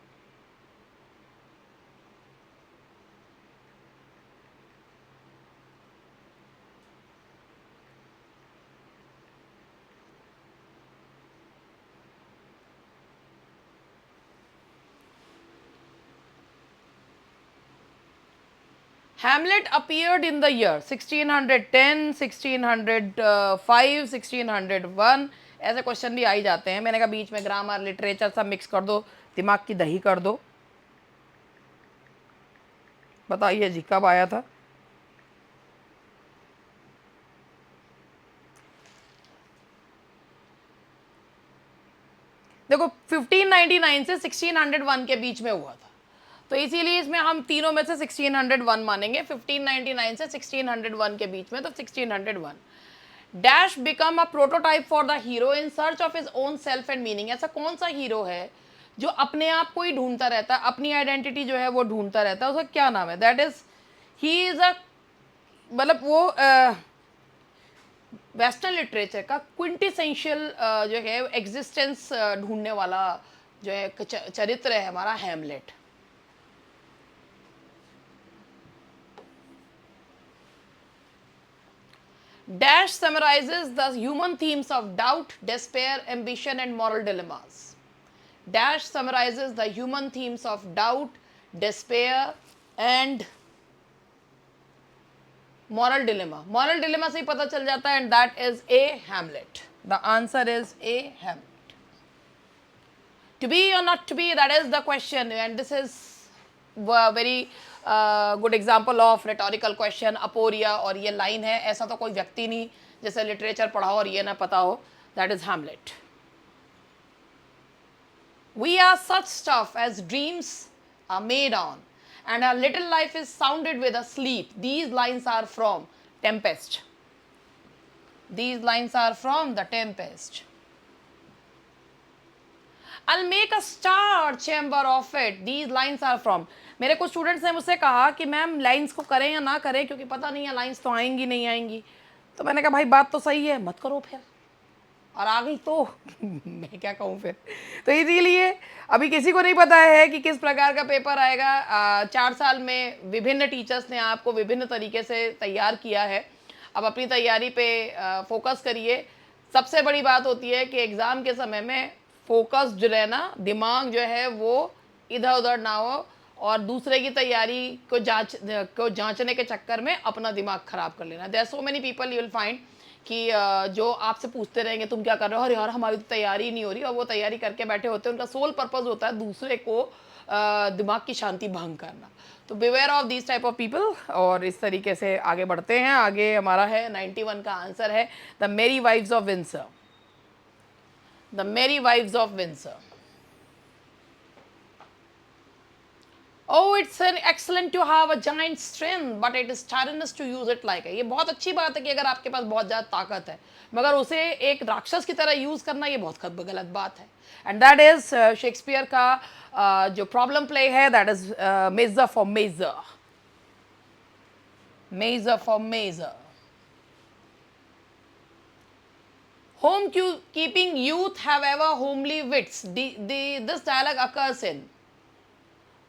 Hamlet appeared in the year 1610, 1605, 1601। ऐसे क्वेश्चन भी आ ही जाते हैं। मैंने कहा बीच में ग्रामर लिटरेचर सब मिक्स कर दो, दिमाग की दही कर दो। बताइए जी कब आया था? देखो 1599 से 1601 के बीच में हुआ था, तो इसीलिए इसमें हम तीनों में से 1601 मानेंगे। 1599 से 1601 के बीच में, तो 1601। Dash become a prototype for the hero in search of his own self and meaning. ऐसा कौन सा हीरो है जो अपने आप को ही ढूंढता रहता है, अपनी आइडेंटिटी जो है वो ढूंढता रहता है? उसका क्या नाम है? That is, he is a, मतलब वो वेस्टर्न लिटरेचर का क्विंटेसेंशियल जो है एग्जिस्टेंस ढूंढने वाला जो है चरित्र है हमारा Hamlet. Dash summarizes the human themes of doubt, despair, ambition, and moral dilemmas. Dash summarizes the human themes of doubt, despair, and moral dilemma. Moral dilemma से ही पता चल जाता है, and that is a Hamlet. The answer is a Hamlet. To be or not to be, that is the question, and this is a very good example of rhetorical question. Aporia और ये line है, ऐसा तो कोई व्यक्ति नहीं जैसे literature पढ़ा हो और ये ना पता हो। That is Hamlet. We are such stuff as dreams are made on and our little life is sounded with a sleep. These lines are from Tempest. These lines are from the Tempest. I'll make a star chamber of it. These lines are from। मेरे कुछ students ने मुझसे कहा कि ma'am lines को करें या ना करें, क्योंकि पता नहीं है लाइंस तो आएंगी नहीं आएंगी। तो मैंने कहा भाई बात तो सही है, मत करो फिर, और आ गई तो मैं क्या कहूँ फिर। तो इसीलिए अभी किसी को नहीं पता है कि किस प्रकार का पेपर आएगा। 4 साल में विभिन्न टीचर्स ने आपको विभिन्न तरीके से तैयार किया है। अब अपनी तैयारी पे फोकस करिए। सबसे बड़ी बात होती है कि एग्ज़ाम के समय में फोकस्ड रहना, दिमाग जो है वो इधर उधर ना हो, और दूसरे की तैयारी को जांचने के चक्कर में अपना दिमाग खराब कर लेना। There are so many people you will find कि जो आपसे पूछते रहेंगे तुम क्या कर रहे हो, अरे यार हमारी तो तैयारी नहीं हो रही, और वो तैयारी करके बैठे होते हैं। उनका सोल पर्पस होता है दूसरे को दिमाग की शांति भंग करना। तो beware of this type of people. और इस तरीके से आगे बढ़ते हैं। आगे हमारा है 91 का आंसर है द मेरी wives of Windsor. The Merry Wives of Windsor। Oh, it's an excellent to have a giant strength, but it is tyrannous to use it like a। ये बहुत अच्छी बात है कि अगर आपके पास बहुत ज़्यादा ताकत है, मगर उसे एक राक्षस की तरह यूज़ करना ये बहुत गलत बात है। एंड दैट इज शेक्सपियर का जो प्रॉब्लम प्ले है, that is major for major. Major for major. Home-keeping youth have ever homely wits। This dialogue occurs in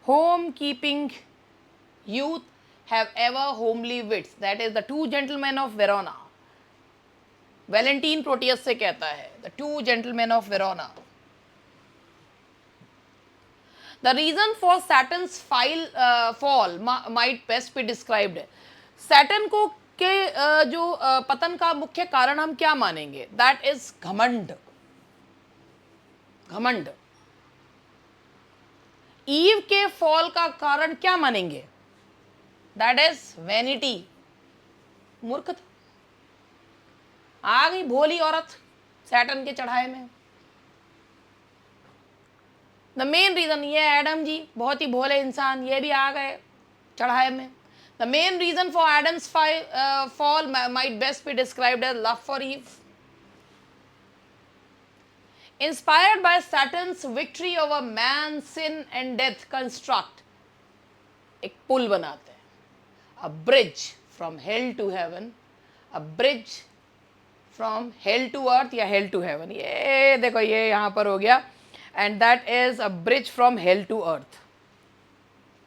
home-keeping youth have ever homely wits। That is the two gentlemen of Verona। Valentine Proteus से कहता है the two gentlemen of Verona। The reason for Saturn's fall might best be described। Saturn को के जो पतन का मुख्य कारण हम क्या मानेंगे? दैट इज घमंड। घमंड। ईव के फॉल का कारण क्या मानेंगे? दैट इज वैनिटी, मूर्खता। आ गई भोली औरत सैटर्न के चढ़ाए में। द मेन रीजन, ये एडम जी बहुत ही भोले इंसान, ये भी आ गए चढ़ाए में। The main reason for Adam's fall might best be described as love for Eve. Inspired by Saturn's victory over man, sin and death, construct एक पुल बनाते हैं, a bridge from hell to heaven, a bridge from hell to earth या hell to heaven। ये देखो ये यहाँ पर हो गया, and that is a bridge from hell to earth,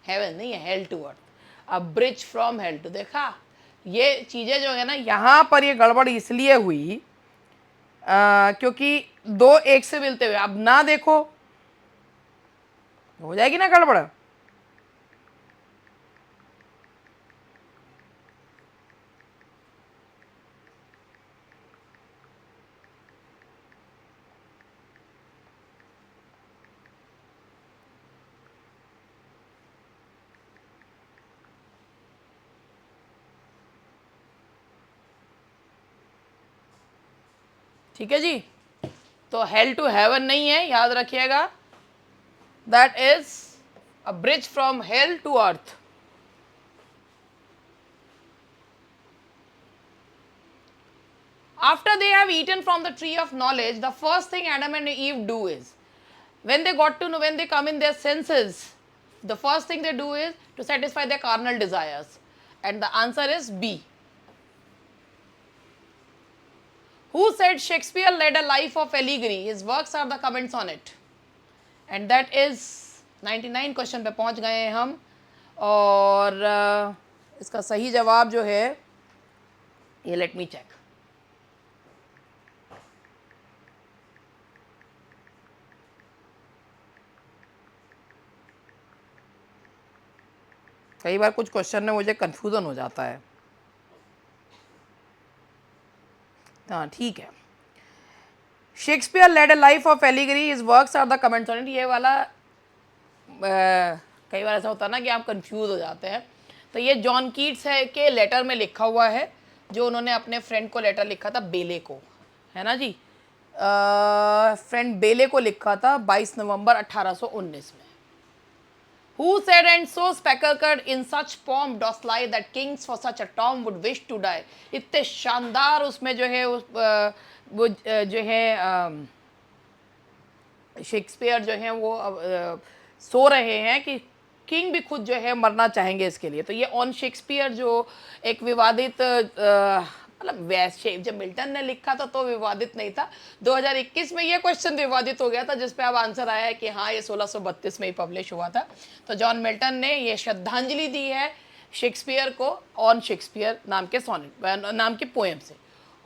heaven नहीं है, hell to earth, a bridge from hell to। देखा ये चीजें जो है ना, यहाँ पर ये गड़बड़ इसलिए हुई क्योंकि दो एक से मिलते हुए, अब ना देखो हो जाएगी ना गड़बड़। ठीक है जी, तो हेल टू हेवन नहीं है, याद रखिएगा, that is a bridge from hell to earth. After they have eaten from the tree of knowledge, the first thing Adam and Eve do is, when they got to know, when they come in their senses, the first thing they do is to satisfy their carnal desires. And the answer is B. Who said Shakespeare led a life of allegory? His works are the comments on it. And that is 99 question पे पहुंच गए हैं हम, और इसका सही जवाब जो है ये, लेट मी चेक, कई बार कुछ क्वेश्चन में मुझे कंफ्यूजन हो जाता है। हाँ ठीक है, Shakespeare led a life of allegory, his works are the comments on it. ये वाला कई बार ऐसा होता है ना कि आप कंफ्यूज हो जाते हैं। तो ये जॉन कीट्स है के लेटर में लिखा हुआ है, जो उन्होंने अपने फ्रेंड को लेटर लिखा था, बेले को, है ना जी, फ्रेंड बेले को लिखा था 22 नवंबर 1819 में। Who said and so speckled in such pomp doth lie that kings for such a tom would wish to die। इतने शानदार उसमें जो है वो जो है शेक्सपियर जो है वो सो रहे हैं कि किंग भी खुद जो है मरना चाहेंगे इसके लिए। तो ये ऑन शेक्सपियर जो एक विवादित मतलब वैसे जब मिल्टन ने लिखा था तो विवादित नहीं था, 2021 में ये क्वेश्चन विवादित हो गया था, जिस पे अब आंसर आया है कि हाँ ये 1632 में ही पब्लिश हुआ था। तो जॉन मिल्टन ने ये श्रद्धांजलि दी है शेक्सपियर को ऑन शेक्सपियर नाम के सोनेट नाम की पोएम से।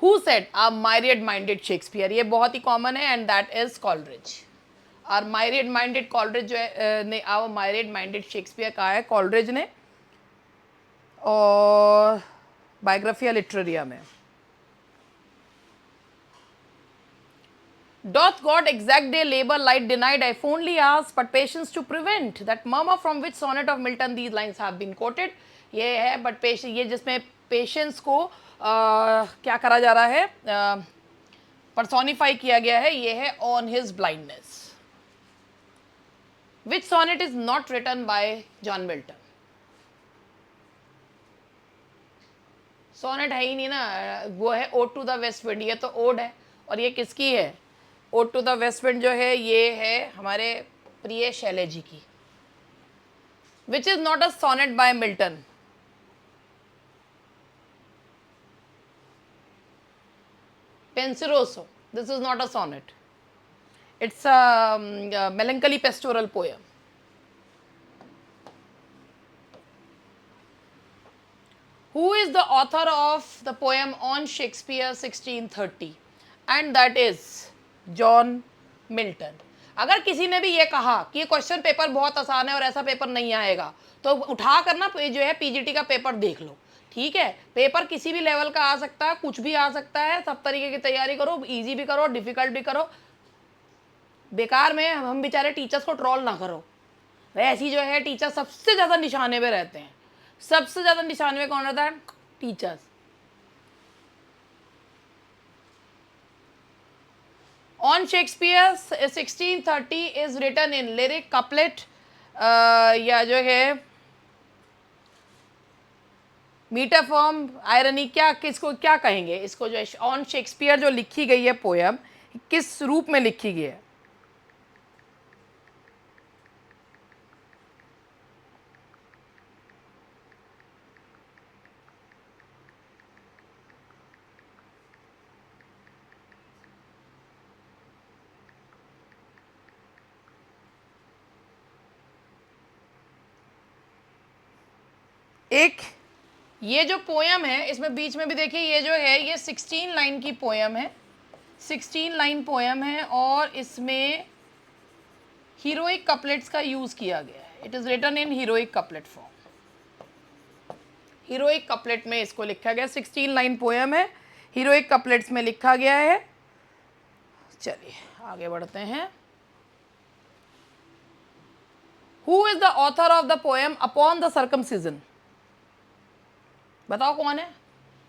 Who said our myriad minded Shakespeare, ये बहुत ही कॉमन है, and that is Coleridge. Our myriad minded Coleridge जो है ने आवर मायरिड माइंडेड शेक्सपियर कहा है कॉलरिज ने, और बायोग्राफिया लिटरेरिया में। Doth God exact day labor light denied? I only ask, but patience to prevent that murmur from which sonnet of Milton these lines have been quoted। ये है but patience, ये जिसमें patience को क्या करा जा रहा है, पर्सोनिफाई किया गया है, ये है on his blindness। Which sonnet is not written by John Milton? Sonnet है ही नहीं ना, वो है ode to the west wind, ये तो ओड है, और ये किसकी है, ode to the west wind जो है ये है हमारे प्रिय शैले जी की। Which is not a sonnet by Milton? Penseroso, this is not a sonnet, it's a melancholy pastoral poem। Who is the author of the poem on Shakespeare 1630? And that is John Milton। अगर किसी ने भी ये कहा कि ये question paper बहुत आसान है और ऐसा पेपर नहीं आएगा, तो उठा कर ना जो है पीजीटी का पेपर देख लो, ठीक है। पेपर किसी भी लेवल का आ सकता है, कुछ भी आ सकता है, सब तरीके की तैयारी करो, इजी भी करो, डिफिकल्ट भी करो। बेकार में हम बेचारे टीचर्स को ट्रोल ना करो, ऐसी जो है टीचर सबसे ज़्यादा निशाने पे रहते हैं। सबसे ज़्यादा निशाने पे कौन रहता है? Teachers. On Shakespeare 1630 is written in lyric couplet या जो है मीटर फॉर्म आयरनी, क्या किसको क्या कहेंगे इसको? जो है ऑन शेक्सपियर जो लिखी गई है पोयम, किस रूप में लिखी गई है? एक ये जो पोयम है इसमें बीच में भी देखिए, ये जो है ये 16 लाइन की पोयम है, 16 लाइन पोयम है और इसमें हीरोइक कपलेट्स का यूज किया गया है। It is written in heroic couplet form. Heroic couplet में इसको लिखा गया, 16 लाइन पोयम है, हीरोइक कपलेट्स में लिखा गया है। चलिए आगे बढ़ते हैं। Who is the author of the poem upon the circumcision? बताओ कौन है?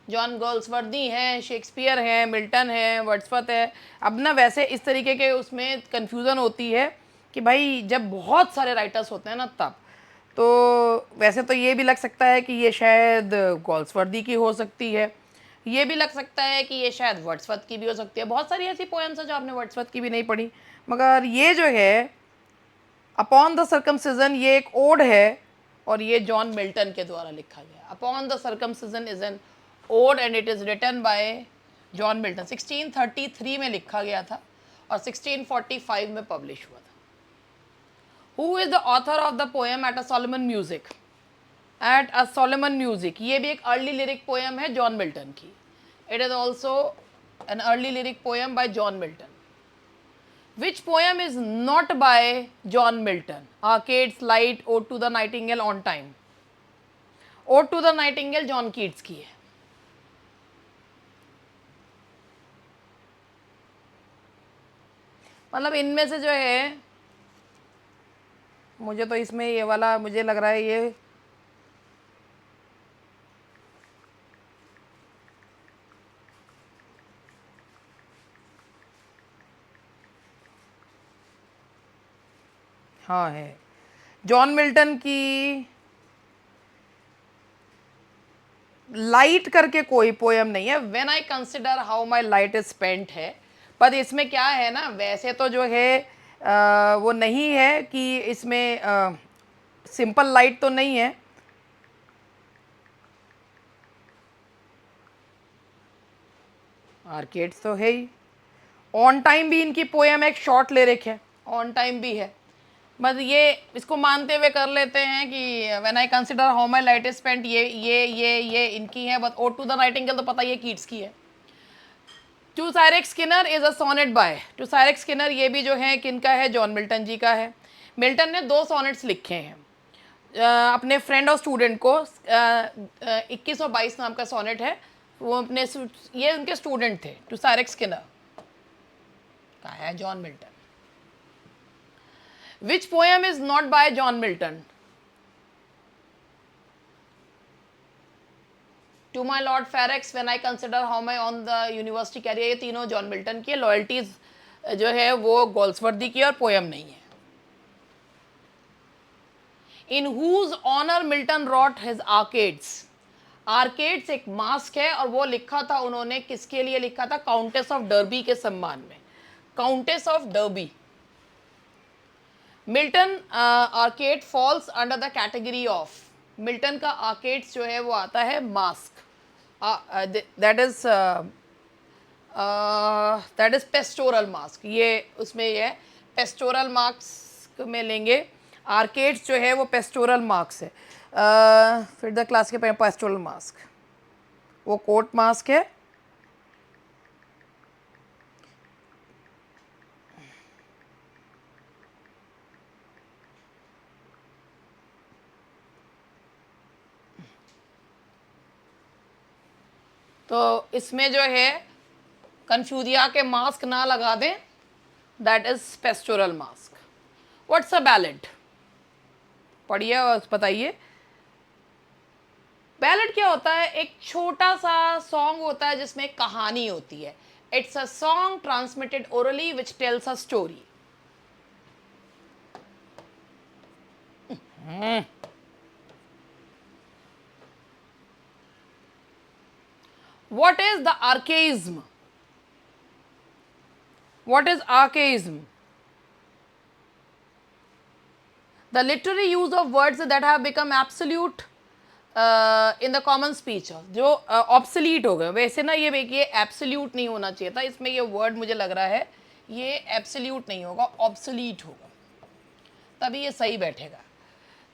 जॉन गोल्सवर्दी हैं, शेक्सपियर हैं, मिल्टन है, वर्ड्सवर्थ है। अब ना वैसे इस तरीके के उसमें कन्फ्यूज़न होती है कि भाई जब बहुत सारे राइटर्स होते हैं ना तब, तो वैसे तो ये भी लग सकता है कि ये शायद गोल्सवर्दी की हो सकती है, ये भी लग सकता है कि ये शायद वर्ड्सवर्थ की भी हो सकती है। बहुत सारी ऐसी पोएम्स हैं जो आपने वर्ड्सवर्थ की भी नहीं पढ़ी, मगर ये जो है अपॉन द सर्कमसिजन ये एक ओड है और ये जॉन मिल्टन के द्वारा लिखा गया। Upon the circumcision is an ode and it is written by John Milton. 1633 में लिखा गया था और 1645 में पब्लिश हुआ था। Who is the author of the poem at a Solomon music? At a Solomon music, ये भी एक अर्ली लिरिक पोएम है जॉन मिल्टन की। It is also an early lyric poem by John Milton. Which poem is not by John Milton? Arcade's Light, Ode to the Nightingale, On Time. Ode to the Nightingale John Keats की है। मतलब इनमें से जो है मुझे तो इसमें ये वाला मुझे लग रहा है ये हाँ है, जॉन मिल्टन की लाइट करके कोई पोएम नहीं है। When I consider how my light is spent है, पर इसमें क्या है ना, वैसे तो जो है वो नहीं है कि इसमें सिंपल लाइट तो नहीं है। आर्केड्स तो है ही। ऑन टाइम भी इनकी पोएम एक शॉर्ट लिरिक है, ऑन टाइम भी है। बस ये इसको मानते हुए कर लेते हैं कि when I consider how my light is spent ये इनकी है। But ode to the nightingale तो पता ही है कीट्स की है। To Cyriack Skinner is a sonnet by to Cyriack Skinner, ये भी जो है किनका है? जॉन मिल्टन जी का है। मिल्टन ने 2 सोनेट्स लिखे हैं अपने फ्रेंड और स्टूडेंट को। 2122 नाम का सोनेट है, वो अपने ये उनके स्टूडेंट थे। टू साइरेक स्किनर का है John Milton. Which poem is not by John Milton? To my Lord Ferrex, when I consider how my on the university career, ये तीनों जॉन मिल्टन की। लॉयल्टीज जो है वो गोल्सवर्दी की और पोएम नहीं है। In whose honor Milton wrote his Arcades? Arcades एक मास्क है और वो लिखा था उन्होंने किसके लिए लिखा था? काउंटेस ऑफ डर्बी के सम्मान में, countess of derby. Milton arcade falls under the category of, Milton का आर्केड्स जो है वो आता है mask, that is pastoral mask. ये उसमें ये पेस्टोरल मास्क में लेंगे। आर्केड्स जो है वो पेस्टोरल मास्क है। फिर द क्लास के पेस्टोरल मास्क वो कोट मास्क है। तो इसमें जो है कन्फ्यूजिया के मास्क ना लगा दें, that is pastoral mask. What's a ballad? पढ़िए और बताइए। बैलेड क्या होता है? एक छोटा सा सॉन्ग होता है जिसमें कहानी होती है। It's a song transmitted orally which tells a story. What is the archaism? What is archaism? The literary use of words that have become absolute in the common speech, जो ऑब्सलीट हो गए। वैसे ना ये देखिए एब्सोल्यूट नहीं होना चाहिए था, इसमें ये वर्ड मुझे लग रहा है ये एब्सोल्यूट नहीं होगा, ऑब्सलीट होगा, तभी ये सही बैठेगा।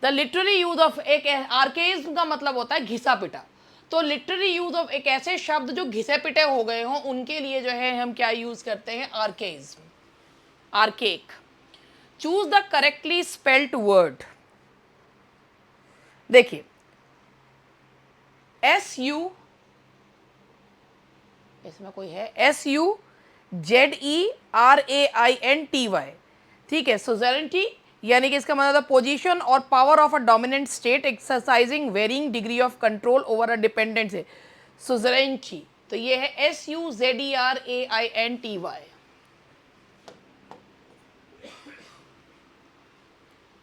द लिटरेरी यूज ऑफ एक आर्केइज्म का मतलब होता है घिसा पिटा, तो लिटरेरी यूज ऑफ एक ऐसे शब्द जो घिसे पिटे हो गए हों उनके लिए जो है हम क्या यूज करते हैं? Archaism, archaic. Choose the correctly spelled word. देखिए SU, इसमें कोई है SUZERAINTY, ठीक है। सुजेरेंटी यानी कि इसका मतलब पोजीशन और power of a dominant state exercising varying degree of control over a dependent से, सुजेरेंटी। तो ये है SUZERAINTY।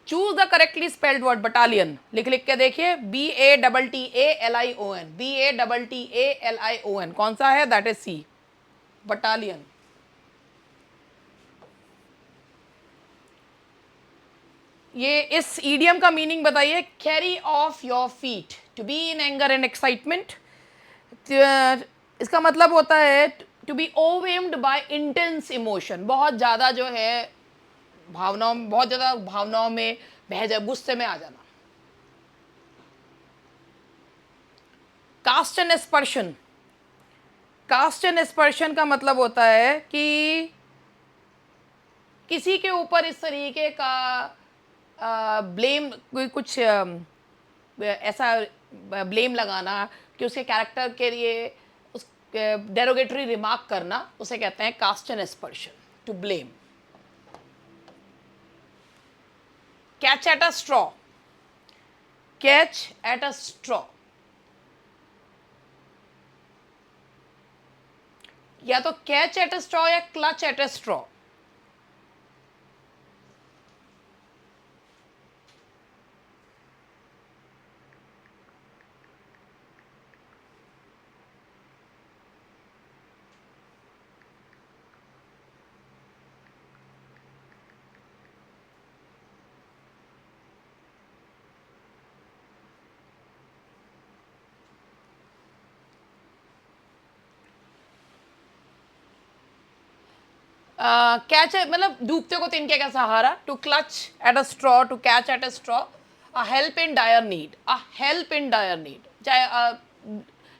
Choose the correctly spelled word battalion, लिख लिख के देखिए, BATTALION, BATTALION, कौन सा है? That is C, battalion. ये इस ईडियम का मीनिंग बताइए। Carry off your feet, to be in anger and excitement. इसका मतलब होता है to be overwhelmed by intense emotion, बहुत ज़्यादा जो है भावनाओं, बहुत ज़्यादा भावनाओं में बह जाए, गुस्से में आ जाना। कास्ट एंड एस्पर्शन, कास्ट एंड एस्पर्शन का मतलब होता है कि किसी के ऊपर इस तरीके का ब्लेम, कुछ ऐसा ब्लेम लगाना कि उसके कैरेक्टर के लिए उस डेरोगेटरी रिमार्क करना, उसे कहते हैं cast and aspersion, to blame. Catch at a straw, catch at a straw, या तो कैच एट अ स्ट्रॉ या clutch at a straw. Catch मतलब डूबते को तिनके का सहारा, to clutch at a straw, to catch at a straw, a help in dire need, a help in dire need, चाहे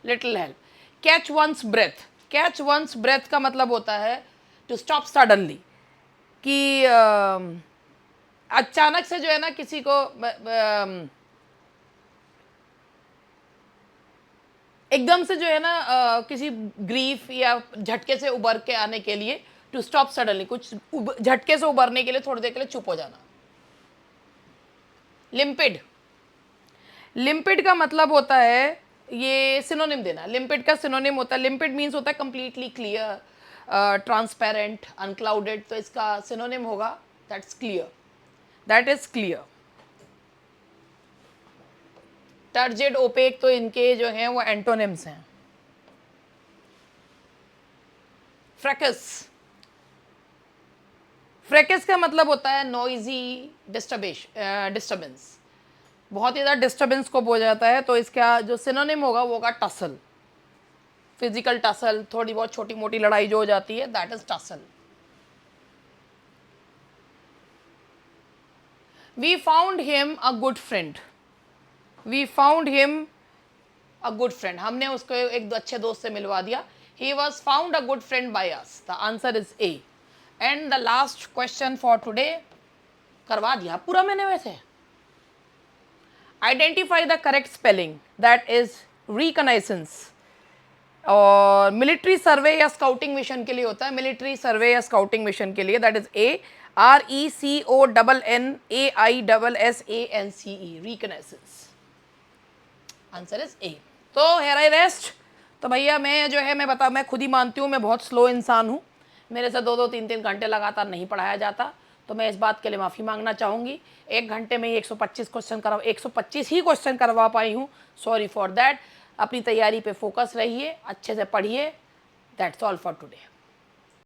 little help. Catch one's breath, catch one's breath का मतलब होता है टू स्टॉप सडनली, कि अचानक से जो है ना किसी को एकदम से जो है ना किसी ग्रीफ या झटके से उबर के आने के लिए, टू स्टॉप सडनली, कुछ झटके से उबरने के लिए थोड़ी देर के लिए चुप हो जाना। लिम्पिड, लिम्पिड का मतलब होता है, ये सिनोनिम देना। लिम्पिड का सिनोनिम होता है, लिम्पिड मीन्स होता है कंप्लीटली क्लियर, ट्रांसपेरेंट, अनक्लाउडेड, तो इसका सिनोनिम होगा that's clear, that is clear. Turgid, opaque, तो इनके जो हैं वो एंटोनिम्स हैं। फ्रैकस, फ्रैकस का मतलब होता है नॉइजी, डिस्टर्बेंस, बहुत ही ज़्यादा डिस्टर्बेंस को हो जाता है, तो इसका जो सिनोनिम होगा वो होगा टसल, फिजिकल टसल, थोड़ी बहुत छोटी मोटी लड़ाई जो हो जाती है, that is tussle. We found him a good friend, we found him a good friend, हमने उसको एक अच्छे दोस्त से मिलवा दिया। He was found a good friend by us, the answer is A. And the last question for today, करवा दिया पूरा मैंने वैसे। Identify the correct spelling, that is reconnaissance, और मिलिट्री सर्वे या स्काउटिंग मिशन के लिए होता है, मिलिट्री सर्वे या स्काउटिंग मिशन के लिए, that is a. RECONNAISSANCE, reconnaissance. Answer is ए. तो हेयर आई रेस्ट. तो भैया मैं जो है मैं खुद ही मानती हूँ मैं बहुत स्लो इंसान हूँ. मेरे से 2-2 3-3 घंटे लगातार नहीं पढ़ाया जाता. तो मैं इस बात के लिए माफ़ी मांगना चाहूँगी. 1 घंटे में ही 125 ही क्वेश्चन करवा पाई हूँ. Sorry for that. अपनी तैयारी पे फोकस रहिए, अच्छे से पढ़िए. That's all for today.